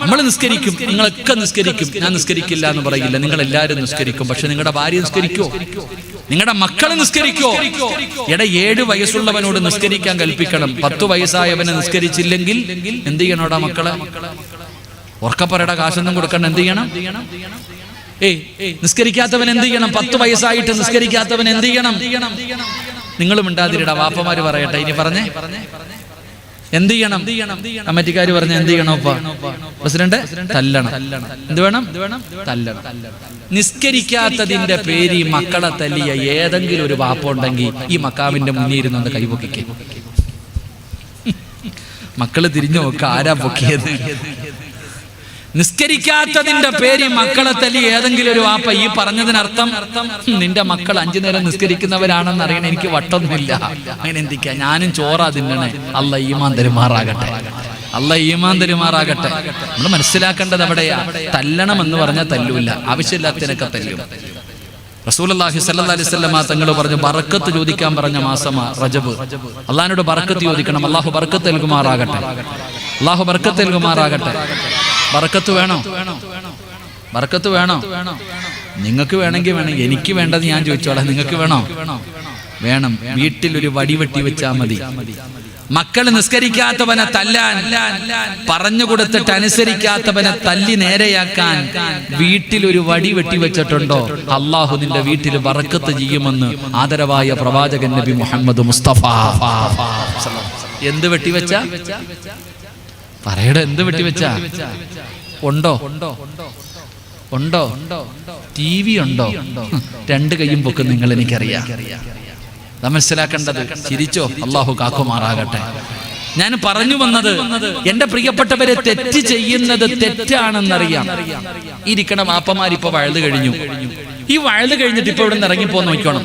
[SPEAKER 1] നമ്മൾ നിസ്കരിക്കും, നിങ്ങളൊക്കെ നിസ്കരിക്കും, ഞാൻ നിസ്കരിക്കില്ല എന്ന് പറയില്ല, നിങ്ങൾ എല്ലാവരും നിസ്കരിക്കും. പക്ഷെ നിങ്ങളുടെ ഭാര്യ നിസ്കരിക്കോ? നിങ്ങളുടെ മക്കളെ നിസ്കരിക്കോ? 7 വയസ്സുള്ളവനോട് നിസ്കരിക്കാൻ കൽപ്പിക്കണം. 10 വയസ്സായവനെ നിസ്കരിച്ചില്ലെങ്കിൽ എന്ത് ചെയ്യണോടാ മക്കളെ? ഉറക്കപ്പറയുടെ കാശൊന്നും കൊടുക്കണം. എന്ത് ചെയ്യണം? നിസ്കരിക്കാത്തവൻ എന്ത് ചെയ്യണം? 10 വയസ്സായിട്ട് നിസ്കരിക്കാത്തവൻ എന്ത് ചെയ്യണം? നിങ്ങളും ഉണ്ടാതിരിട, വാപ്പമാര് പറയട്ടെ. ഇനി പറഞ്ഞേ, എന്ത് ചെയ്യണം? കമ്മിറ്റിക്കാര് പറഞ്ഞ എന്ത് ചെയ്യണം? പ്രസിഡന്റ് തല്ലണം. എന്ത് വേണം? തല്ലണം. നിസ്കരിക്കാത്തതിന്റെ പേര് മക്കളെ തല്ലിയ ഏതെങ്കിലും ഒരു വാപ്പ ഉണ്ടെങ്കിൽ ഈ മക്കാവിന്റെ മുന്നിൽ ഇരുന്നൊന്ന് കൈപൊക്കിക്കേ. മക്കള് തിരിഞ്ഞു നോക്ക, ആരാ പൊക്കിയത്? നിസ്കരിക്കാത്തതിന്റെ പേര് മക്കളെ തല്ലി ഏതെങ്കിലും ഒരു വാപ്പ. ഈ പറഞ്ഞതിനർത്ഥം നിന്റെ മക്കൾ 5 നേരം നിസ്കരിക്കുന്നവരാണെന്ന് അറിയണ എനിക്ക് വട്ടൊന്നുമില്ല. അങ്ങനെ എന്തിക്കാ? ഞാനും ചോറാ തിന്നണേ. അല്ലാഹ് ഈമാൻ തരുമാറാകട്ടെ, അല്ലാഹ് ഈമാൻ തരുമാറാകട്ടെ. നമ്മൾ മനസ്സിലാക്കേണ്ടത് അവിടെയാ. തല്ലണം എന്ന് പറഞ്ഞാൽ തല്ലൂല്ല, ആവശ്യമില്ലാത്തതിനൊക്കെ തല്ലും. റസൂലുള്ളാഹി സ്വല്ലല്ലാഹി അലൈഹി വസല്ലം തങ്ങൾ പറഞ്ഞു, ബറക്കത്ത് ചോദിക്കാൻ പറഞ്ഞ മാസമാ റജബ്. അള്ളാഹിനോട് ബറക്കത്ത് ചോദിക്കണം. അള്ളാഹു ബറക്കത്ത് നൽകുമാറാകട്ടെ, അള്ളാഹു ബറക്കത്ത് നൽകുമാറാകട്ടെ. ബറക്കത്ത് വേണോ? ബറക്കത്ത് വേണോ? നിങ്ങൾക്ക് വേണമെങ്കിൽ വേണം, എനിക്ക് വേണ്ടത് ഞാൻ ചോദിച്ചോളാം. നിങ്ങൾക്ക് വേണോ? വേണം. വീട്ടിൽ ഒരു വടി വെട്ടി വെച്ചാൽ മതി. മക്കൾ നിസ്കരിക്കാത്തവനെ തല്ലാൻ, പറഞ്ഞു കൊടുത്തിട്ട് അനുസരിക്കാത്തവനെ തല്ലി നേരെയാക്കാൻ വീട്ടിൽ ഒരു വടി വെട്ടി വെച്ചിട്ടുണ്ടോ? അള്ളാഹു നിന്റെ വീട്ടിൽ ബറക്കത്ത് ചെയ്യുമെന്ന് ആദരവായ പ്രവാചകൻ നബി മുഹമ്മദ് മുസ്തഫ. എന്ത് വെട്ടിവെച്ച? പറയട, എന്ത് വെട്ടിവെച്ചാ? ഉണ്ടോ? ഉണ്ടോ? TV ഉണ്ടോ? 2 കൈയും പൊക്കും നിങ്ങൾ, എനിക്കറിയാം. മനസ്സിലാക്കേണ്ടത്. ചിരിച്ചോ? അള്ളാഹു കാക്കുമാറാകട്ടെ. ഞാൻ പറഞ്ഞു വന്നത്, എന്റെ പ്രിയപ്പെട്ടവരെ, തെറ്റ് ചെയ്യുന്നത് തെറ്റാണെന്നറിയാം. ഇരിക്കണ വാപ്പമാരിപ്പോ വഴുത് കഴിഞ്ഞു. ഈ വഴുത് കഴിഞ്ഞിട്ട് ഇപ്പൊ ഇവിടെ നിന്ന് ഇറങ്ങിപ്പോ നോക്കണം.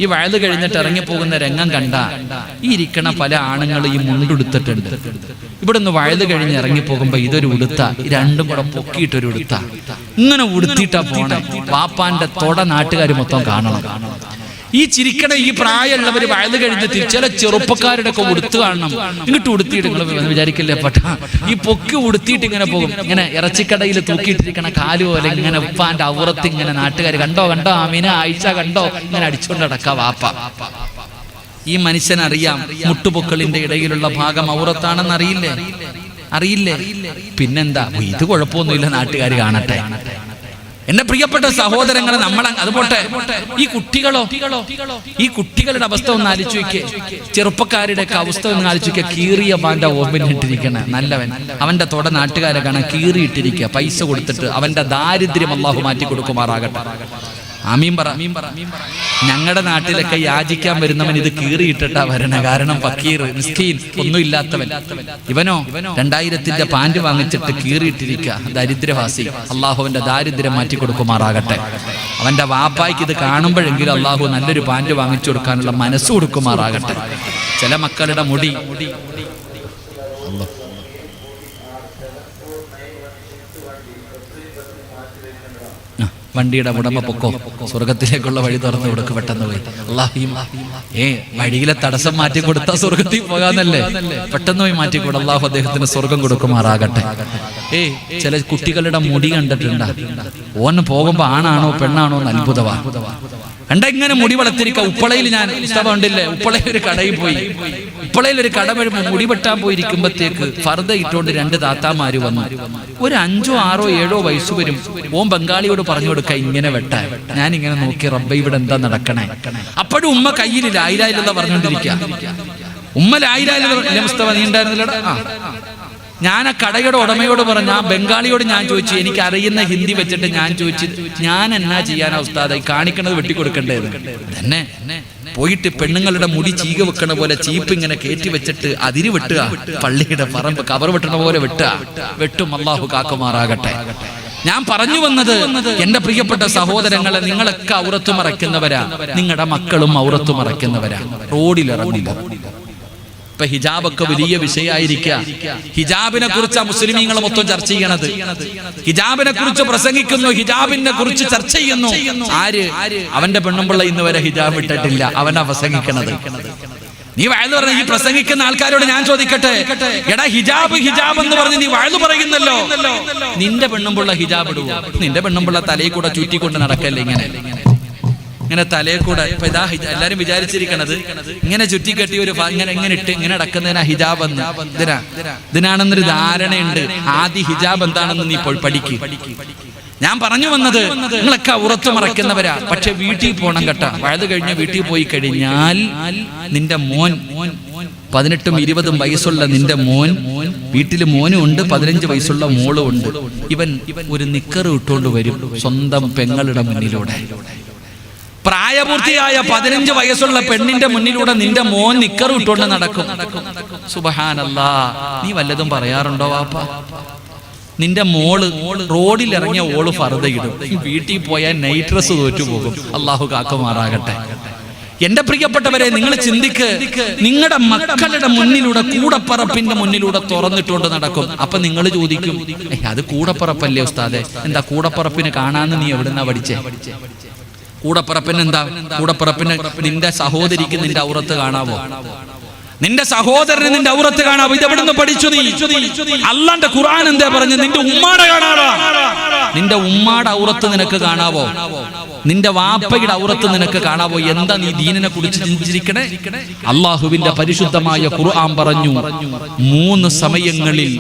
[SPEAKER 1] ഈ വഴുത് കഴിഞ്ഞിട്ട് ഇറങ്ങിപ്പോകുന്ന രംഗം കണ്ട ഈ ഇരിക്കണ പല ആണുങ്ങൾ ഈ മുണ്ടുടുത്തിട്ടുണ്ട്. ഇവിടെ നിന്ന് വഴുത് കഴിഞ്ഞ് ഇറങ്ങിപ്പോകുമ്പോ ഇതൊരു ഉടുത്ത, രണ്ടും കൂടെ പൊക്കിയിട്ടൊരു ഉടുത്ത, ഇങ്ങനെ ഉടുത്തിട്ടാ പോണേ. വാപ്പാന്റെ തൊട നാട്ടുകാർ മൊത്തം കാണണം. ഈ ചിരിക്കണ ഈ പ്രായമുള്ളവർ വഴുത് കഴിഞ്ഞിട്ട് ചില ചെറുപ്പക്കാരുടെ ഒക്കെ ഉടുത്ത് കാണണം. ഇങ്ങോട്ട് ഉടുത്തിയിട്ട് നിങ്ങൾ വിചാരിക്കില്ലേ പട്ട, ഈ പൊക്കി ഉടുത്തിയിട്ട് ഇങ്ങനെ പോകും. ഇങ്ങനെ ഇറച്ചിക്കടയിൽ തൂക്കിയിട്ടിരിക്കണ കാല് പോലെ ഇങ്ങനെ ഉപ്പാന്റെ ഔറത്ത് ഇങ്ങനെ നാട്ടുകാർ കണ്ടോ കണ്ടോ, ആമീന ആയിഷ കണ്ടോ, ഇങ്ങനെ അടിച്ചുകൊണ്ട് നടക്ക വാപ്പ. ഈ മനുഷ്യനറിയാം മുട്ടുപൊക്കളിന്റെ ഇടയിലുള്ള ഭാഗം ഔറത്താണെന്ന് അറിയില്ലേ? അറിയില്ലേ? പിന്നെന്താ, ഇത് കുഴപ്പമൊന്നുമില്ല, നാട്ടുകാർ കാണട്ടെ. എന്റെ പ്രിയപ്പെട്ട സഹോദരങ്ങളെ, നമ്മൾ അതുപോട്ടെ, ഈ കുട്ടികളോ, ഈ കുട്ടികളുടെ അവസ്ഥ ഒന്ന് ആലോചിച്ച് നോക്കിയേ. ചെറുപ്പക്കാരുടെ ഒക്കെ അവസ്ഥ ഒന്ന് ആലോചിച്ച് നോക്കിയ. കീറിയ പാന്റെ ഓമ്പിനിട്ടിരിക്കണ നല്ലവൻ, അവന്റെ തൊട നാട്ടുകാരെ കാണാൻ കീറിയിട്ടിരിക്കുക. പൈസ കൊടുത്തിട്ട് അവന്റെ ദാരിദ്ര്യം അല്ലാഹു മാറ്റി കൊടുക്കുമാറാകട്ടെ. ആമീൻ പറ. ഞങ്ങളുടെ നാട്ടിലൊക്കെ യാചിക്കാൻ വരുന്നവൻ ഇത് കീറിയിട്ടിട്ടാ വരണ. കാരണം ഫക്കീർ, മിസ്കീൻ, ഒന്നുമില്ലാത്തവൻ. ഇവനോ 2000-ന്റെ പാന്റ് വാങ്ങിച്ചിട്ട് കീറിയിട്ടിരിക്കുക, ദരിദ്രവാസി. അള്ളാഹുവിന്റെ ദാരിദ്ര്യം മാറ്റി കൊടുക്കുമാറാകട്ടെ. അവന്റെ വാപ്പായ്ക്ക് ഇത് കാണുമ്പോഴെങ്കിലും അള്ളാഹു നല്ലൊരു പാന്റ് വാങ്ങിച്ചു കൊടുക്കാനുള്ള മനസ്സ് കൊടുക്കുമാറാകട്ടെ. ചില മക്കളുടെ മുടി വണ്ടിയുടെ ഉടമ പൊക്കോ, സ്വർഗത്തിലേക്കുള്ള വഴി തുറന്നു കൊടുക്ക്, പെട്ടെന്ന് പോയി. വഴിയിലെ തടസ്സം മാറ്റി കൊടുത്താൽ സ്വർഗത്തിൽ പോകാന്നല്ലേ? പെട്ടെന്ന് പോയി മാറ്റിക്കൂടെ. അള്ളാഹു അദ്ദേഹത്തിന് സ്വർഗം കൊടുക്കുമാറാകട്ടെ. ചില കുട്ടികളുടെ മുടി കണ്ടിട്ടുണ്ടാ? ഓന് പോകുമ്പോ ആണാണോ പെണ്ണാണോ എന്ന് അത്ഭുതമാ. കണ്ട ഇങ്ങനെ മുടി വളർത്തിരിക്ക. ഉപ്പളയിൽ ഞാൻ കണ്ടില്ലേ, ഉപ്പളയിൽ ഒരു കടയിൽ പോയി. ഉപ്പളയിൽ ഒരു കട വരുമ്പോ മുടി വെട്ടാൻ പോയിരിക്കുമ്പോഴത്തേക്ക് ഫർദ ഇട്ടോണ്ട് 2 താത്താമാര് വന്നു. ഒരു 5, 6, 7 വയസ്സ് വരും. ഓൻ ബംഗാളിയോട് പറഞ്ഞു കൊടുക്ക ഇങ്ങനെ വെട്ടാൻ. ഞാൻ ഇങ്ങനെ നോക്കി, റബ്ബേ ഇവിടെ എന്താ നടക്കണേ? അപ്പോഴും ഉമ്മ കയ്യിൽ ലായിലായില്ല പറഞ്ഞോണ്ടിരിക്കുക. ഉമ്മ ലായിലായില്ല മുസ്തഫ, നീ ഉണ്ടായിരുന്നില്ലടാ? ഞാൻ ആ കടയുടെ ഉടമയോട് പറഞ്ഞ, ആ ബംഗാളിയോട് ഞാൻ ചോദിച്ചു, എനിക്ക് അറിയുന്ന ഹിന്ദി വെച്ചിട്ട് ഞാൻ ചോദിച്ചു, ഞാൻ എന്നാ ചെയ്യാനാ ഉസ്താദായി കാണിക്കണത് വെട്ടിക്കൊടുക്കേണ്ടത് തന്നെ? പോയിട്ട് പെണ്ണുങ്ങളുടെ മുടി ചീക വെക്കണ പോലെ ചീപ്പ് ഇങ്ങനെ കയറ്റി വെച്ചിട്ട് അതിര് വെട്ടുക. പള്ളിയുടെ പറമ്പ് കവർ വെട്ടണ പോലെ വെട്ടുക. വെട്ടും. അല്ലാഹു കാക്കുമാറാകട്ടെ. ഞാൻ പറഞ്ഞു വന്നത്, എന്റെ പ്രിയപ്പെട്ട സഹോദരങ്ങളെ, നിങ്ങളൊക്കെ ഔറത്ത് മറയ്ക്കുന്നവരാ, നിങ്ങളുടെ മക്കളും ഔറത്ത് മറയ്ക്കുന്നവരാ. റോഡിലിറങ്ങുമ്പോ ഇപ്പൊ ഹിജാബൊക്കെ വലിയ വിഷയമായിരിക്കുക. ഹിജാബിനെ കുറിച്ച് മുസ്ലിമീങ്ങൾ മൊത്തം ചർച്ച ചെയ്യണത്. ഹിജാബിനെ കുറിച്ച് പ്രസംഗിക്കുന്നു, ഹിജാബിനെ കുറിച്ച് ചർച്ച ചെയ്യുന്നു. ആര്? അവന്റെ പെണ്ണുമ്പിള്ള ഇന്ന് വരെ ഹിജാബ് ഇട്ടിട്ടില്ല, അവനാ പ്രസംഗിക്കണത്. നീ വയലു പറഞ്ഞ ഈ പ്രസംഗിക്കുന്ന ആൾക്കാരോട് ഞാൻ ചോദിക്കട്ടെ, എടാ ഹിജാബ് ഹിജാബ് എന്ന് പറഞ്ഞ് നീ വയലു പറയുന്നല്ലോ, നിന്റെ പെണ്ണുമ്പിള്ള ഹിജാബ് ഇടുവോ? നിന്റെ പെണ്ണുമ്പിള്ള തലയിൽ കൂടെ ചുറ്റിക്കൊണ്ട് നടക്കല്ലേ ഇങ്ങനെ തലയിൽ കൂടെ? ഇപ്പൊ ഇതാ എല്ലാരും വിചാരിച്ചിരിക്കണത് ഇങ്ങനെ ചുറ്റിക്കെട്ടി ഒരു ഇങ്ങനെ ഇട്ട് ഇങ്ങനെ നടക്കുന്നതിനാ ഹിജാബ് എന്ന്. ഇതിനാണെന്നൊരു ധാരണയുണ്ട്. ആദ്യ ഹിജാബ് എന്താണെന്ന് നീ ഇപ്പോൾ പഠിക്ക്. ഞാൻ പറഞ്ഞു വന്നത്, നിങ്ങളൊക്കെ ഉറത്തു മറയ്ക്കുന്നവരാ. പക്ഷെ വീട്ടിൽ പോകണം കേട്ടാ. വയത് കഴിഞ്ഞ് വീട്ടിൽ പോയി കഴിഞ്ഞാൽ നിന്റെ മോൻ 18ഉം 20ഉം വയസ്സുള്ള നിന്റെ മോൻ, വീട്ടിൽ മോനും ഉണ്ട്, 15 വയസ്സുള്ള മോളും ഉണ്ട്. ഇവൻ ഒരു നിക്കർ ഇട്ടുകൊണ്ട് വരും സ്വന്തം പെങ്ങളുടെ മുന്നിലൂടെ. പ്രായപൂർത്തിയായ 15 വയസ്സുള്ള പെണ്ണിന്റെ മുന്നിലൂടെ നിന്റെ മോൻ നിക്കർ ഇട്ടുകൊണ്ട് നടക്കും. സുബ്ഹാനല്ലാഹ്. നീ വല്ലതും പറയാറുണ്ടോ വാപ്പ? നിന്റെ മോള് റോഡിലിറങ്ങിയ ഓള് ഫർദയിടും. വീട്ടിൽ പോയാൽ നൈറ്റ് ഡ്രസ് തോറ്റുപോകും. അള്ളാഹു കാക്കുമാറാകട്ടെ. എന്റെ പ്രിയപ്പെട്ടവരെ, നിങ്ങൾ ചിന്തിക്ക്, നിങ്ങളുടെ മക്കളുടെ മുന്നിലൂടെ കൂടപ്പറപ്പിന്റെ മുന്നിലൂടെ തുറന്നിട്ടുകൊണ്ട് നടക്കും. അപ്പൊ നിങ്ങൾ ചോദിക്കും, അത് കൂടപ്പറപ്പല്ലേ ഉസ്താദെ? എന്താ കൂടപ്പറപ്പിന് കാണാന്ന് നീ എവിടുന്നാ പഠിച്ചേ? കൂടപ്പറപ്പിന് എന്താ? കൂടപ്പറപ്പിന് നിന്റെ സഹോദരിക്ക് നിന്റെ ഔറത്ത് കാണാവോ? നിന്റെ സഹോദരന് നിന്റെ ഔറത്ത് കാണാവോ? ഇത് എവിടുന്ന് പഠിച്ചു നീ? അല്ലാഹുവിന്റെ ഖുർആൻ എന്താ പറഞ്ഞു? നിന്റെ ഉമ്മാടെ കാണാവോ? നിന്റെ ഉമ്മാടെ ഔറത്ത് നിനക്ക് കാണാവോ? നിന്റെ വാപ്പയുടെ ഔറത്ത് നിനക്ക് കാണാവോ? എന്താ നീ ദീനിനെ കുറിച്ച് ചിന്തിച്ചിരിക്കണേ? അള്ളാഹുവിന്റെ പരിശുദ്ധമായ ഖുർആൻ പറഞ്ഞു, 3 സമയങ്ങളിൽ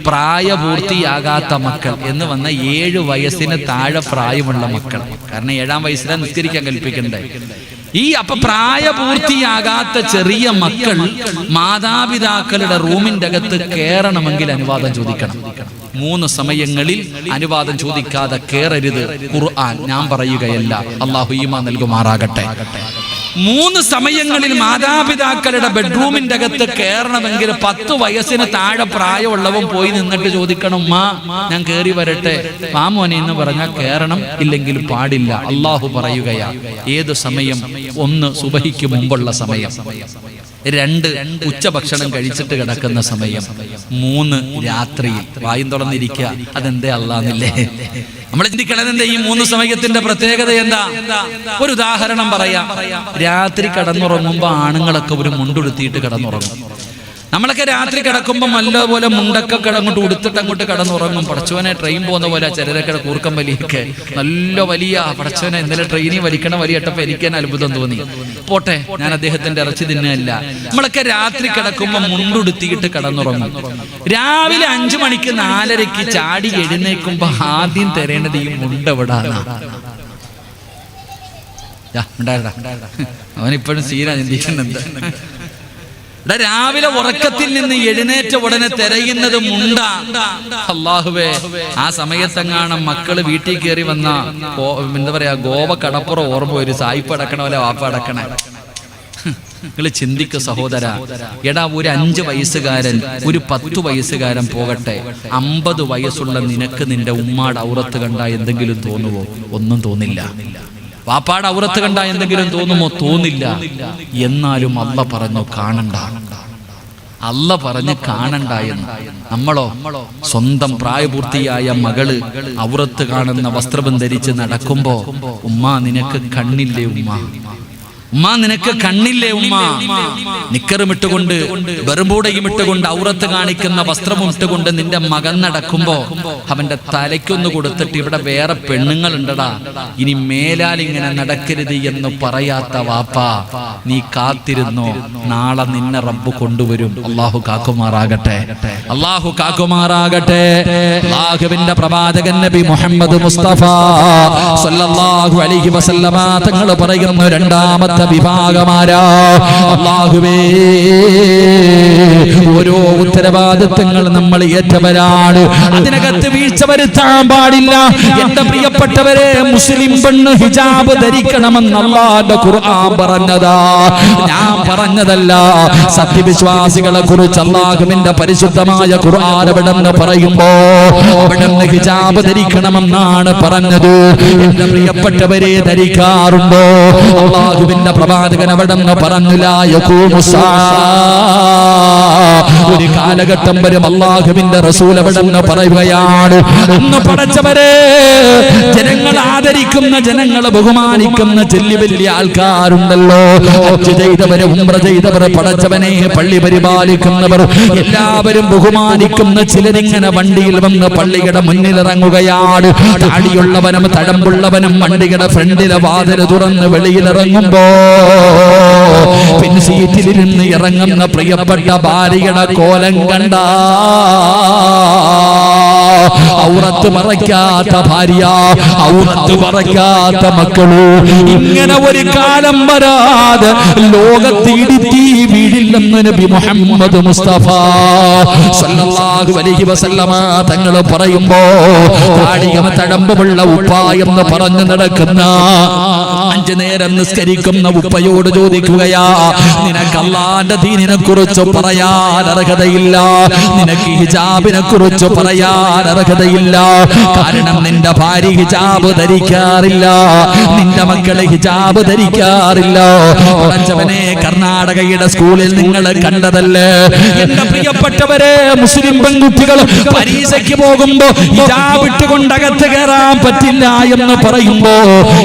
[SPEAKER 1] പ്രായപൂർത്തിയാകാത്ത മക്കൾ എന്ന് വന്ന 7 വയസ്സിന് താഴെ പ്രായമുള്ള മക്കൾ. കാരണം 7-ാം വയസ്സിലാണ് നിസ്കരിക്കാൻ കൽപ്പിക്കണ്ടേ. അപ്പൊ പ്രായപൂർത്തിയാകാത്ത ചെറിയ മക്കൾ മാതാപിതാക്കളുടെ റൂമിന്റെ അകത്ത് കയറണമെങ്കിൽ അനുവാദം ചോദിക്കണം. 3 സമയങ്ങളിൽ അനുവാദം ചോദിക്കാതെ കയറരുത്. ഖുർആൻ ഞാൻ പറയുകയല്ല, അല്ലാഹു ഈമാൻ നൽകുമാറാകട്ടെ. 3 സമയങ്ങളിൽ മാതാപിതാക്കളുടെ ബെഡ്റൂമിന്റെ അകത്ത് കയറണമെങ്കിൽ 10 വയസ്സിന് താഴെ പ്രായമുള്ളവൻ പോയി നിന്നിട്ട് ചോദിക്കണം, മാ ഞാൻ കയറി വരട്ടെ? മാമോനെ എന്ന് പറഞ്ഞാൽ കയറണം, ഇല്ലെങ്കിൽ പാടില്ല. അള്ളാഹു പറയുകയാ. ഏത് സമയം? 1 സുബഹിക്ക് മുമ്പുള്ള സമയം, 2 ഉച്ചഭക്ഷണം കഴിച്ചിട്ട് കിടക്കുന്ന സമയം, 3 രാത്രിയിൽ വായും തുറന്നിരിക്കുക. അതെന്തേ അല്ലാന്നില്ലേ? നമ്മൾ ചിന്തിക്കണതെന്താ ഈ 3 സമയത്തിന്റെ പ്രത്യേകത എന്താ? ഒരു ഉദാഹരണം പറയാം. രാത്രി കിടന്നുറങ്ങുമ്പോ ആണുങ്ങളൊക്കെ ഒരു മുണ്ടുടുത്തിയിട്ട് കിടന്നുറങ്ങും. നമ്മളൊക്കെ രാത്രി കിടക്കുമ്പോൾ നല്ലപോലെ മുണ്ടൊക്കെ അങ്ങോട്ട് ഉടുത്തിട്ട് അങ്ങോട്ട് കിടന്നുറങ്ങും. പടച്ചോനെ ട്രെയിൻ പോകുന്ന പോലെ ചിലരൊക്കെ കൂർക്കം വലിയൊക്കെ നല്ല വലിയ. പടച്ചോനെ ഇന്നലെ ട്രെയിനിൽ വലിക്കണ വലിയട്ടപ്പോ എനിക്ക് തന്നെ അത്ഭുതം തോന്നി. പോട്ടെ, ഞാൻ അദ്ദേഹത്തിന്റെ ഇറച്ചി തിന്നല്ല. നമ്മളൊക്കെ രാത്രി കിടക്കുമ്പോൾ മുണ്ടുടുത്തിയിട്ട് കിടന്നുറങ്ങും. രാവിലെ 5 മണിക്ക് 4:30 ചാടി എഴുന്നേൽക്കുമ്പോ ആദ്യം തരേണ്ടത് ഈ മുണ്ടെവിടാണ്. അവനിപ്പോഴും സീന ചിന്തിക്കുന്നുണ്ട്. രാവിലെ ഉറക്കത്തിൽ നിന്ന് എഴുന്നേറ്റ ഉടനെ തിരയുന്നത് മുണ്ട. അല്ലാഹുവേ, ആ സമയത്തെങ്ങാണം മക്കള് വീട്ടിൽ കയറി വന്ന എന്താ പറയാ, ഗോവ കടപ്പുറം ഓർമ്മ വരും. സായിപ്പ് അടക്കണ പോലെ വാപ്പ അടക്കണേ. നിങ്ങൾ ചിന്തിക്ക സഹോദര. എടാ, ഒരു 5 വയസ്സുകാരൻ, ഒരു 10 വയസ്സുകാരൻ പോകട്ടെ, 50 വയസ്സുള്ള നിനക്ക് നിന്റെ ഉമ്മാടെ ഔറത്ത് കണ്ട എന്തെങ്കിലും തോന്നുവോ? ഒന്നും തോന്നില്ല. വാപ്പാടെ ഔറത്ത് കണ്ട എന്തെങ്കിലും തോന്നുമോ? തോന്നില്ല. എന്നാലും അല്ല പറഞ്ഞു കാണണ്ട. അല്ല പറഞ്ഞ് കാണണ്ട എന്ന്. നമ്മളോ സ്വന്തം പ്രായപൂർത്തിയായ മകള് ഔറത്ത് കാണുന്ന വസ്ത്രം ധരിച്ച് നടക്കുമ്പോ, ഉമ്മ നിനക്ക് കണ്ണില്ലേ? ഉമ്മ നിനക്ക് കണ്ണില്ലേ? ഉമ്മ നിക്കറും ഇട്ടുകൊണ്ട് ബെർമൂഡയും ഇട്ടുകൊണ്ട് ഔറത്ത് കാണിക്കുന്ന വസ്ത്രവും ഇട്ടുകൊണ്ട് നിന്റെ മകൻ നടക്കുമ്പോ അവന്റെ തലയ്ക്കൊന്ന് കൊടുത്തിട്ട്, ഇവിടെ വേറെ പെണ്ണുങ്ങളുണ്ടടാ, ഇനി മേലാൽ ഇങ്ങനെ നടക്കരുത് എന്ന് പറയാത്ത വാപ്പ, നീ കാത്തിരുന്നോ, നാളെ നിന്നെ റബ്ബ് കൊണ്ടുവരും. അള്ളാഹു കാക്കുമാറാകട്ടെ. അള്ളാഹു കാക്കുമാറാകട്ടെ. അള്ളാഹുവിന്റെ പ്രവാചകൻ നബി മുഹമ്മദ് മുസ്തഫ സല്ലല്ലാഹു അലൈഹി വസല്ലമ തങ്ങൾ പറയുന്നു, 2ാമത്തെ രണ്ടാമത്തെ വിഭാഗമാരാ. അല്ലാഹുവേ, ഓരോ ഉത്തരവാദിത്തങ്ങൾ നമ്മൾ ഏറ്റവരാണ്. അതിനകത്ത് വീഴ്ച വരുത്താൻ പാടില്ല. എന്റെ പ്രിയപ്പെട്ടവരെ, മുസ്ലിം പെണ്ണ് ഹിജാബ് ധരിക്കണമെന്ന് അല്ലാഹുവിന്റെ ഖുർആൻ പറഞ്ഞതാ, ഞാൻ പറഞ്ഞതല്ല. സത്യവിശ്വാസികളെ കുറിച്ച് അല്ലാഹുവിന്റെ പരിശുദ്ധമായ ഖുർആൻ അവിടെന്ന് പറയുമ്പോ അവിടെന്ന് ഹിജാബ് ധരിക്കണമെന്നാണ് പറഞ്ഞത്. എന്റെ പ്രിയപ്പെട്ടവരെ, ധരിക്കാറുണ്ടോ? അല്ലാഹുവിന്റെ പ്രവാചകൻ അവിടെന്ന് പറഞ്ഞില്ല, ഒരു കാലഘട്ടം വരും അല്ലാഹുവിന്റെ റസൂൽ അവിടെന്ന് പറയുകയാണ്, അന്ന് പടച്ചവരെ ജനങ്ങൾ ആദരിക്കുന്ന, ജനങ്ങളെ ബഹുമാനിക്കുന്ന ചെല്ലി വലിയ ആൾക്കാരുണ്ടല്ലോ, ഹജ്ജ് ചെയ്തവര്, ഉംറ ചെയ്തവർ, പടച്ചവനെ പള്ളി പരിപാലിക്കുന്നവർ, എല്ലാവരും ബഹുമാനിക്കുന്ന ചിലരിങ്ങനെ വണ്ടിയിൽ വന്ന് പള്ളിയുടെ മുന്നിലിറങ്ങുകയാണ്. താടിയുള്ളവനും തഴമ്പുള്ളവനും വണ്ടിയുടെ ഫ്രണ്ടിലെ വാതിൽ തുറന്ന് വെളിയിലിറങ്ങുമ്പോ പിൻസീറ്റിലിരുന്ന് ഇറങ്ങുന്ന പ്രിയപ്പെട്ട ഭാര്യയുടെ കോലം കണ്ട, ഔറത്ത് മറയ്ക്കാത്ത ഭാര്യ, ഔറത്ത് മറയ്ക്കാത്ത മക്കള്, ഇങ്ങനെ ഒരു കാലം വരാതെ ലോകത്ത് ഇടിത്തി വീഴില്ലെന്ന് നബി മുഹമ്മദ് മുസ്തഫ സല്ലല്ലാഹു അലൈഹി വസല്ലമ തങ്ങൾ പറയുമ്പോ, താടിയും തഴമ്പുമുള്ള ഉപ്പ എന്ന് പറഞ്ഞു നടക്കുന്ന, 5 നേരം നിസ്കരിക്കുന്ന ഉപ്പയോട് ചോദിക്കുകയാ, നിനക്ക് അല്ലാഹുവിന്റെ ദീനിനെ കുറിച്ച് പറയാൻ അർഹതയില്ല, നിനക്ക് ഹിജാബിനെ കുറിച്ച് പറയാൻ അർഹതയില്ല. കാരണം നിന്റെ ഭാര്യ ഹിജാബ് ധരിക്കാറില്ല, നിന്റെ മക്കളെ ഹിജാബ് ധരിക്കാറില്ല. പടച്ചവനെ, കർണാടകയുടെ സ്കൂളിൽ നിങ്ങൾ കണ്ടതല്ലേ എന്റെ പ്രിയപ്പെട്ടവരെ, മുസ്ലിം പെൺകുട്ടികൾ പരീക്ഷയ്ക്ക് പോകുമ്പോ ഹിജാബ് ഇട്ടുകൊണ്ട് അകത്ത് കയറാൻ പറ്റില്ല എന്ന് പറയുമ്പോ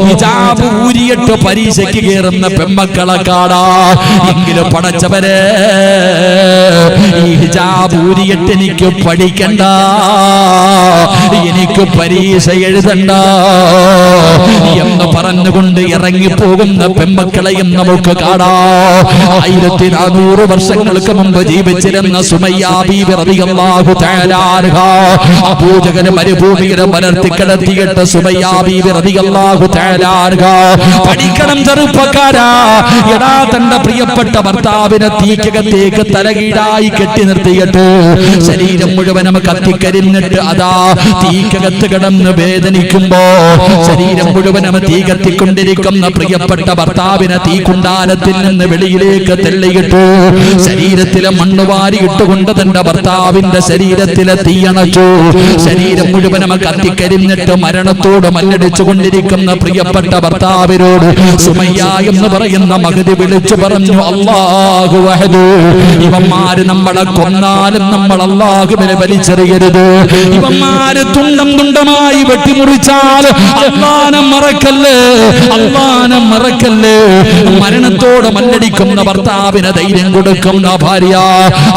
[SPEAKER 1] ഹിജാബ് ഊരിയിട്ട് പരീക്ഷയ്ക്ക് കയറുന്ന പെൺമക്കളെ കാണാ. എങ്കിലും പടച്ചവരെ, ഈ ഹിജാബ് ഊരിയിട്ട് എനിക്ക് പഠിക്കണ്ട, എനിക്ക് പരീക്ഷ എഴുതണ്ട എന്ന് പറഞ്ഞുകൊണ്ട് ഇറങ്ങിപ്പോകുന്ന പെൺമക്കളെയും നമുക്ക് കാണാം. 1400 വർഷങ്ങൾക്ക് മുമ്പ് ജീവിച്ചിരുന്ന സുമയ്യ ബീബി റളിയല്ലാഹു തആല അൻഹ, അബൂജഹൽ മരുഭൂമിയിൽ മലർത്തിക്കിടത്തിയിട്ട് സുമയ്യ ബീബി റളിയല്ലാഹു തആല അൻഹ, പഠിക്കണം ചെറുപ്പക്കാരാ, എടാ തന്റെ പ്രിയപ്പെട്ട ഭർത്താവിനെ തീക്കകത്തേക്ക് തലകീഴായി കെട്ടി നിർത്തിയിട്ട് ശരീരം മുഴുവനും കത്തിക്കരിഞ്ഞിട്ട് അതാ തീക്കകത്ത് കിടന്ന് വേദനിക്കുമ്പോ, ശരീരം മുഴുവനും തീ കത്തിക്കൊണ്ടിരിക്കുന്ന പ്രിയപ്പെട്ട ഭർത്താവിനെ തീക്കുണ്ടാരത്തിൽ നിന്ന് വെളിയിലേക്ക് തെള്ളിയിട്ടു, ശരീരത്തിലെ മണ്ണ് വാരിയിട്ടുകൊണ്ട് തന്റെ ഭർത്താവിന്റെ ശരീരത്തിലെ തീയണച്ചു. ശരീരം മുഴുവനും കത്തിക്കരിഞ്ഞിട്ട് മരണത്തോട് മല്ലടിച്ചു കൊണ്ടിരിക്കുന്ന പ്രിയപ്പെട്ട ഭർത്താവിനോട് സുമയ്യ എന്ന് പറയുന്ന മഹദി വിളിച്ചു പറഞ്ഞു, അല്ലാഹു വഹദു, ഇവന്മാര് നമ്മളെ കൊന്നാലും നമ്മൾ അല്ലാഹുവിനെ വലിച്ചെറിയരുത്, ഇവന്മാര് തുണ്ടം തുണ്ടമായി വെട്ടിമുറിച്ചാൽ അല്ലാഹനെ മറക്കല്ലേ, അല്ലാഹനെ മറക്കല്ലേ. മരണത്തോട് മല്ലടിക്കുന്ന ഭർത്താവിന് ധൈര്യം കൊടുക്കുന്ന ഭാര്യ.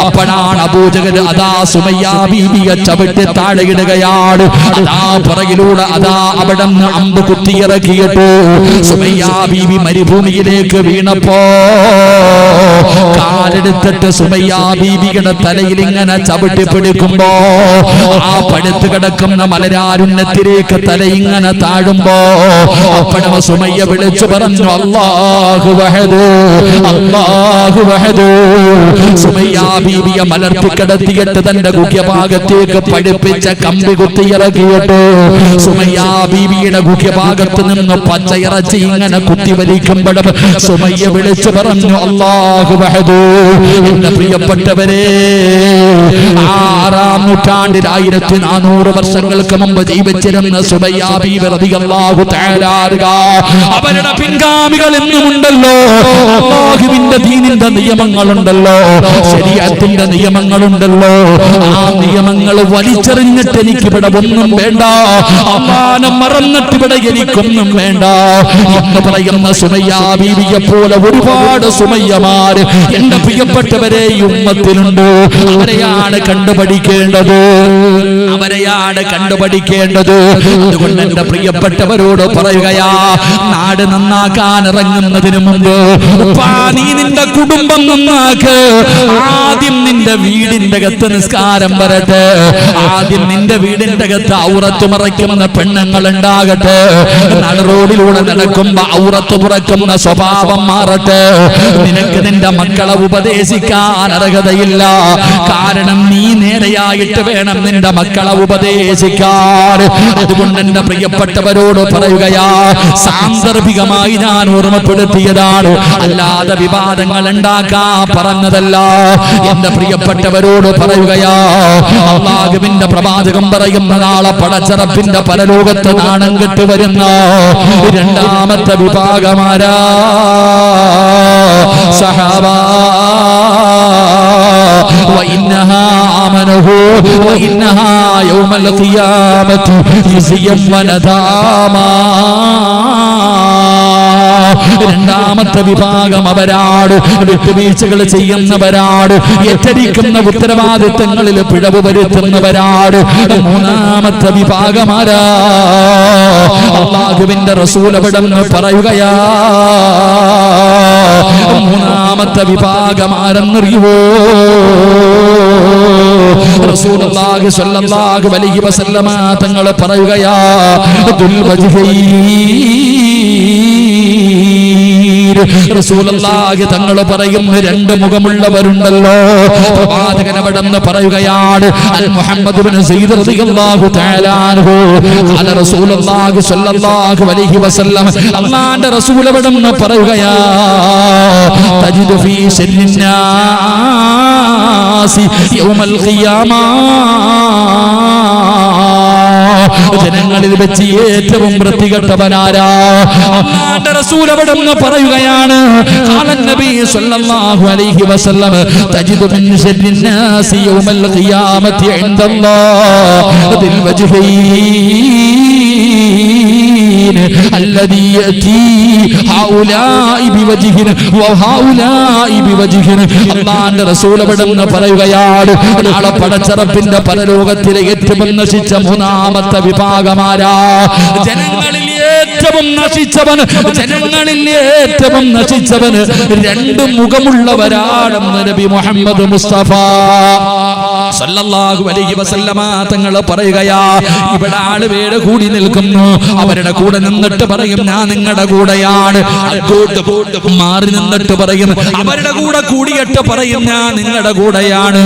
[SPEAKER 1] അപ്പോഴാണ് അബൂജഹൽ അതാ സുമയ്യ ബീബിയെ ചവിട്ടി താഴെയിടുകയാണ്. അതാ പുറകിലൂടെ അതാ അവിടെ നിന്ന് അമ്പ് കുത്തിയിറക്കിയിട്ട് സുമയ്യ ബീബി മരുഭൂമിയിലേക്ക് വീണപ്പോ കാലെടുത്തിട്ട് സുമയ്യ ബീബിയുടെ തലയിൽ ഇങ്ങനെ ചവിട്ടി പിടിക്കുമ്പോ ആ പഴുത്ത് കിടക്കുന്ന മലരാരുണ്യത്തിലേക്ക് തല ഇങ്ങനെ താഴുമ്പോ അപ്പോഴും സുമയ്യ വിളിച്ചു പറഞ്ഞു, അല്ലാഹു വഹദു, അല്ലാഹു വഹദു. സുമയ്യ ബീബിയെ മലർത്തിക്കിടത്തിയിട്ട് തന്റെ ഗുഹ്യഭാഗത്തേക്ക് പഠിപ്പിച്ച കമ്പി കുത്തിയിറക്കിയിട്ട് സുമയ്യ ബീബിയുടെ ഗുഹ്യഭാഗത്ത് നിന്ന് പച്ചയിറച്ചി ഇങ്ങനെ കുത്തിവലിക്കുമ്പോഴും സുമയ്യ വിളിച്ചു പറഞ്ഞു, അല്ലാഹു വഹദു. എന്റെ പ്രിയപ്പെട്ടവരെ, 6-ാം നൂറ്റാണ്ടിൽ 1400 വർഷങ്ങൾക്ക് മുമ്പ് ജീവിച്ചിരുന്ന സുമയ്യ ബീബി റളിയല്ലാഹു തആല അൻഹ, അവരുടെ പിൻഗാമികൾ എന്നുമുണ്ടല്ലോ. അല്ലാഹുവിന്റെ ദീനിന്റെ നിയമങ്ങളുണ്ടല്ലോ, ശരീഅത്തിന്റെ നിയമങ്ങളുണ്ടല്ലോ. ആ നിയമങ്ങൾ വലിച്ചെറിഞ്ഞിട്ട് എനിക്കിവിടെ ഒന്നും വേണ്ട, അല്ലാഹനെ മറന്നിട്ട് ഇവിടെ എനിക്കൊന്നും വേണ്ട എന്ന് പറയുന്ന സുമയ്യ ബീവിയെ പോലെ ഒരുപാട് സുമയ്യമാര് എന്റെ പ്രിയപ്പെട്ടവരെ ഈ ഉമ്മത്തിലുണ്ട്. അവരെയാണ് കണ്ടുപഠിക്കേണ്ടത്. അവരെയാണ് കണ്ടുപഠിക്കേണ്ടത്. അതുകൊണ്ട് എന്റെ പ്രിയപ്പെട്ടവരോട് പറയുകയാ, നാട് നന്നാക്കാൻ ഇറങ്ങുന്നതിന് മുമ്പ് നീ നിന്റെ കുടുംബം നന്നാക്ക്. ആദ്യം നിന്റെ വീടിന്റെ അകത്ത് നിസ്കാരം വരട്ടെ. ആദ്യം നിന്റെ വീടിന്റെ അകത്ത് ഔറത്ത് മറയ്ക്കുന്ന പെണ്ണുങ്ങൾ ഉണ്ടാകട്ടെ. റോഡിലൂടെ നടക്കുമ്പോ ഔറത്ത് പുറക്കുന്ന സ്വഭാവം മാറട്ടെ. നിനക്ക് നിന്റെ മക്കളെ ഉപദേശിക്കാൻ അർഹതയില്ല. കാരണം നീ നേരെയായിട്ട് വേണം നിന്റെ മക്കളെ ഉപദേശിക്കാൻ. അതുകൊണ്ട് എന്റെ പ്രിയപ്പെട്ടവരോട് പറയുകയാ, സാന്ദർഭികമായി ഞാൻ ഓർമ്മപ്പെടുത്തിയതാണ്, അല്ലാതെ വിവാദങ്ങൾ ഉണ്ടാക്കാൻ പറഞ്ഞതല്ല. എന്റെ പ്രിയപ്പെട്ടവരോട് പറയുകയാ, അല്ലാഹുവിന്റെ പ്രവാചകൻ പറയുന്ന നാളെ പടച്ചറപ്പിന്റെ പരലോകത്ത് നാണം കെട്ട് വരുന്ന രണ്ടാമത്തെ വിഭാഗമാരാ സഹാബാ. وإنها آمنه وإنها يوم القيامة خزيا ونداما. രണ്ടാമത്തെ വിഭാഗം അവരാട് വിട്ടുവീഴ്ചകൾ ചെയ്യുന്നവരാട്, ഏറ്റെടുക്കുന്ന ഉത്തരവാദിത്തങ്ങളിൽ പിഴവ് വരുത്തുന്നവരാട്. മൂന്നാമത്തെ വിഭാഗമാരാ അല്ലാഹുവിന്റെ റസൂൽ അവിടെന്ന് പറയുകയാ. മൂന്നാമത്തെ വിഭാഗമാരെന്നറിയുവോ? റസൂലുള്ളാഹി സ്വല്ലല്ലാഹു അലൈഹി വസല്ലമ തങ്ങൾ പറയുകയാ, റസൂലുള്ളാഹി തങ്ങൾ പറയുന്ന രണ്ട് മുഖമുള്ളവരുണ്ടല്ലോ. പ്രവാചകൻ അവിടെന്ന് പറയുകയാണ്, അൽ മുഹമ്മദ് ഇബ്നു സയ്യിദ് റളിയല്ലാഹു തആല അൻഹു ഖാല റസൂലുള്ളാഹി സ്വല്ലല്ലാഹു അലൈഹി വസല്ലം, അല്ലാഹുവിന്റെ റസൂൽ അവിടെന്ന് പറയുകയാ, തജിദു ഫീ ശർരിന്നാസി യൗമൽ ഖിയാമ. ജനങ്ങളിൽ വെച്ച് ഏറ്റവും വൃത്തികെട്ടവനാരാ? അല്ലാഹുവിന്റെ റസൂൽ അവിടെന്ന് പറയുകയാണ്, ഖാലൻ നബി സ്വല്ലല്ലാഹു അലൈഹി വസല്ലം, തജിദു മിൻ ശർരിന്നാസി യൗമൽ ഖിയാമത്തി ഇൻദല്ലാഹി ദിൽ വജ്ഹൈൻ الذي يأتي هؤلاء بوجهه وهؤلاء بوجهه. അല്ലാഹുവിന്റെ റസൂൽ അവിടെന്ന് പറയുകയാണ്, നാളെ പടച്ചറപ്പിന്റെ പരലോകത്തിലെ ഏറ്റവും നശിച്ച മൂന്നാമത്തെ വിഭാഗമാരാ? ജനങ്ങളിൽ ഏറ്റവും നശിച്ചവൻ രണ്ട് മുഖമുള്ളവരാണെന്ന് നബി മുഹമ്മദ് മുസ്തഫ സല്ലല്ലാഹു അലൈഹി വസല്ലമ തങ്ങൾ പറയുകയാ. ഇവിടെ ആളുപേര് കൂടി നിൽക്കുന്നു, അവരുടെ കൂടെ നിന്നിട്ട് പറയും ഞാൻ നിങ്ങളുടെ കൂടെയാണ്. അങ്ങോട്ട് മാറി നിന്നിട്ട് പറയും, അവരുടെ കൂടെ കൂടിയിട്ട് പറയും ഞാൻ നിങ്ങളുടെ കൂടെയാണ്.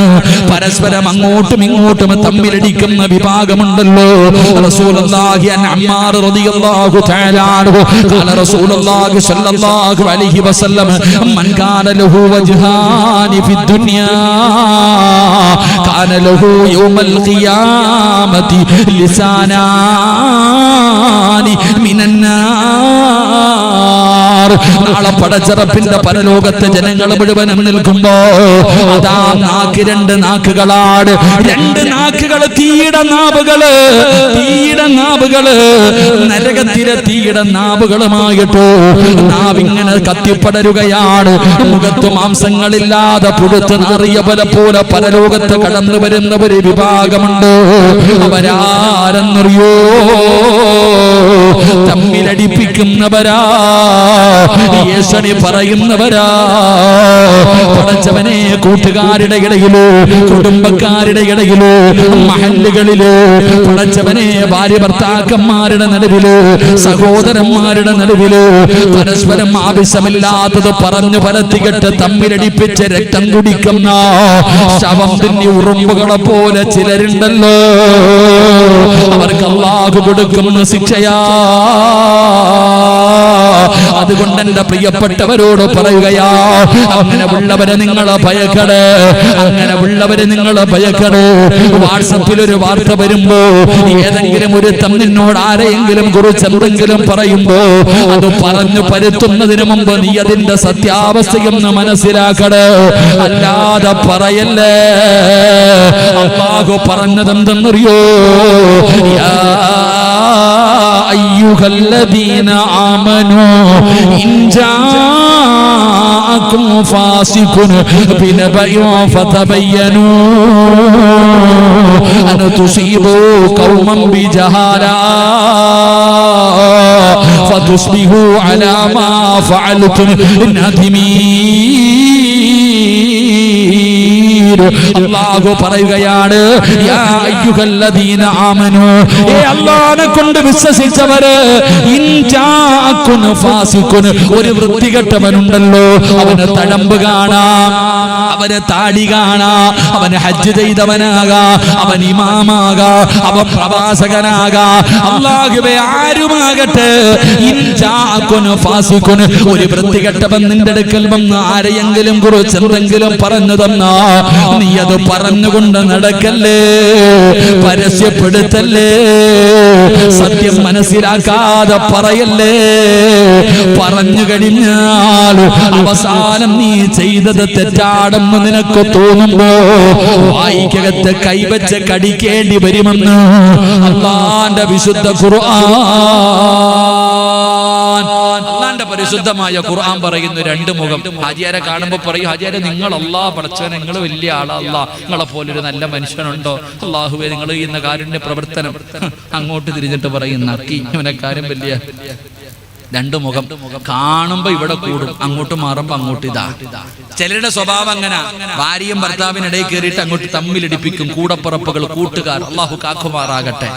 [SPEAKER 1] പരസ്പരം അങ്ങോട്ടും ഇങ്ങോട്ടും തമ്മിലടിക്കുന്ന വിഭാഗമുണ്ടല്ലോ. റസൂലുള്ളാഹി അൻ അമ്മാർ റളിയല്ലാഹു തആല അൻഹു ഖാല റസൂലുള്ളാഹി സ്വല്ലല്ലാഹു അലൈഹി വസല്ലം, മൻ കാന ലഹു വജ്ഹാനി ഫിദ് ദുനിയാ കാന ലഹു യൗമൽ ഖിയാമത്തി ലിസാനാനി മിനൻ നാർ. നാളെ പടച്ചറപ്പിന്റെ പരലോകത്ത് ജനങ്ങൾ മുഴുവനും നിൽക്കുമ്പോ അതാ നാക്ക് രണ്ട് നാക്കുകളാണ്. രണ്ട് നാക്കുകൾ തീയുടെ നാവുകള് നരകത്തിലെ തീയുടെ നാവുകളുമായിട്ട് നാവിങ്ങനെ കത്തിപ്പടരുകയാണ്. മുഖത്ത് മാംസങ്ങളില്ലാതെ പുഴുത്ത് നാറിയ പോലെ പരലോകത്ത് കടന്നു വരുന്ന ഒരു വിഭാഗമുണ്ട്. അവരാരെന്നറിയോ? തമ്മിലടിപ്പിക്കുന്നവരാ, യേശുനി പറയുന്നവരാ. പടച്ചവനെ, കൂട്ടുകാരുടെ ഇടയിലോ കുടുംബക്കാരുടെ ഇടയിലോ മഹല്ലുകളിലോ, പടച്ചവനെ ഭാര്യ ഭർത്താക്കന്മാരുടെ നടുവിലോ സഹോദരന്മാരുടെ നടുവിലോ പരസ്പരം ആവശ്യമില്ലാത്തത് പറഞ്ഞു പരത്തികെട്ട് തമ്മിലടിപ്പിച്ച് രക്തം കുടിക്കുന്ന ശവം തിന്നി ഉറുമ്പുകളെ പോലെ ചിലരുണ്ടല്ലോ. അവർക്ക് അല്ലാഹു കൊടുക്കുന്ന ശിക്ഷയാ. അതുകൊണ്ട് എന്റെ പ്രിയപ്പെട്ടവരോട് പറയുകയാ, അങ്ങനെ ഉള്ളവരെ നിങ്ങൾ ഭയക്കട്. വാട്സപ്പിൽ ഒരു വാർത്ത വരുമ്പോ, ഏതെങ്കിലും ഒരു തമ്മിനോട് ആരെയെങ്കിലും കുറിച്ച് എന്തെങ്കിലും പറയുമ്പോ അത് പറഞ്ഞു പരുത്തുന്നതിന് മുമ്പ് നീ അതിന്റെ സത്യാവസ്ഥയൊന്ന് മനസ്സിലാക്കട്. അല്ലാതെ പറയല്ലേ. അല്ലാഹു പറഞ്ഞതെന്തെന്നറിയോ? യാ അയ്യുഹല്ലദീന ആമനൂ ഇൻ ജാഅകും ഫാസിഖുൻ ബിനബഇൻ ഫതബയ്യനൂ അൻ തുസീബൂ ഖൗമൻ ബിജഹാലാ ഫതുസ്ബിഹൂ അലാ മാ ഫഅൽതും നാദിമീൻ. അല്ലാഹു പറയുകയാണ്, യാ അയ്യുഹല്ലദീന ആമനൂ, ഏ അല്ലാഹനെ കൊണ്ട് വിശ്വസിച്ചവര്, ഇൻ ജാഅകുൻ ഫാസിഖുൻ, ഒരു വൃത്തികെട്ടവനുണ്ടല്ലോ, അവന് തഴമ്പ് കാണാം, അവന് താടി കാണാം, അവന് ഹജ്ജ് ചെയ്തവനാകാം, അവൻ ഇമാമാകാം, അവൻ പ്രവാസകനാകാം, അല്ലാഹുവേ ആരുമാകട്ടെ, ഇൻ ജാഅകുൻ ഫാസിഖുൻ, ഒരു വൃത്തികെട്ടവൻ നിന്റെ അടുക്കൽ വന്ന് ആരെയെങ്കിലും കുറിച്ച് എന്തെങ്കിലും പറഞ്ഞു തന്നാ നീ അത് പറഞ്ഞുകൊണ്ട് നടക്കല്ലേ, പരസ്യപ്പെടുത്തല്ലേ, സത്യം മനസ്സിലാക്കാതെ പറയല്ലേ. പറഞ്ഞു കഴിഞ്ഞാൽ അവസാനം നീ ചെയ്തത് തെറ്റാണെന്ന് നിനക്ക് തോന്നുമ്പോ വായിക്കകത്ത് കൈവച്ച് കടിക്കേണ്ടി വരുമെന്ന് അല്ലാഹുവിന്റെ വിശുദ്ധ ഖുർആൻ. അല്ലാഹുവിന്റെ പരിശുദ്ധമായ ഖുർആൻ പറയുന്നു, രണ്ട് മുഖം. ഹാജിയാരെ കാണുമ്പോ പറയും, ഹാജിയാരെ നിങ്ങൾ അല്ലാഹ് പടച്ചവനെ, നിങ്ങൾ വലിയ ആളാ, അല്ലാഹ് നിങ്ങളെ പോലൊരു നല്ല മനുഷ്യനുണ്ടോ, അല്ലാഹുവേ നിങ്ങൾ ചെയ്യുന്ന കാരുണ്യ പ്രവർത്തനം. അങ്ങോട്ട് തിരിഞ്ഞിട്ട് പറയും, നക്കി ഇവനെക്കാരും വലിയ. രണ്ടു മുഖം കാണുമ്പോ ഇവിടെ കൂടും, അങ്ങോട്ട് മാറുമ്പോ അങ്ങോട്ട് ഇതാ. ചിലരുടെ സ്വഭാവം അങ്ങനെ, ഭാര്യയും ഭർത്താവിനിടയിൽ കയറിയിട്ട് അങ്ങോട്ട് തമ്മിലിടിപ്പിക്കും, കൂടപ്പുറപ്പുകൾ, കൂട്ടുകാർ. അല്ലാഹു കാക്കുമാറാകട്ടെ.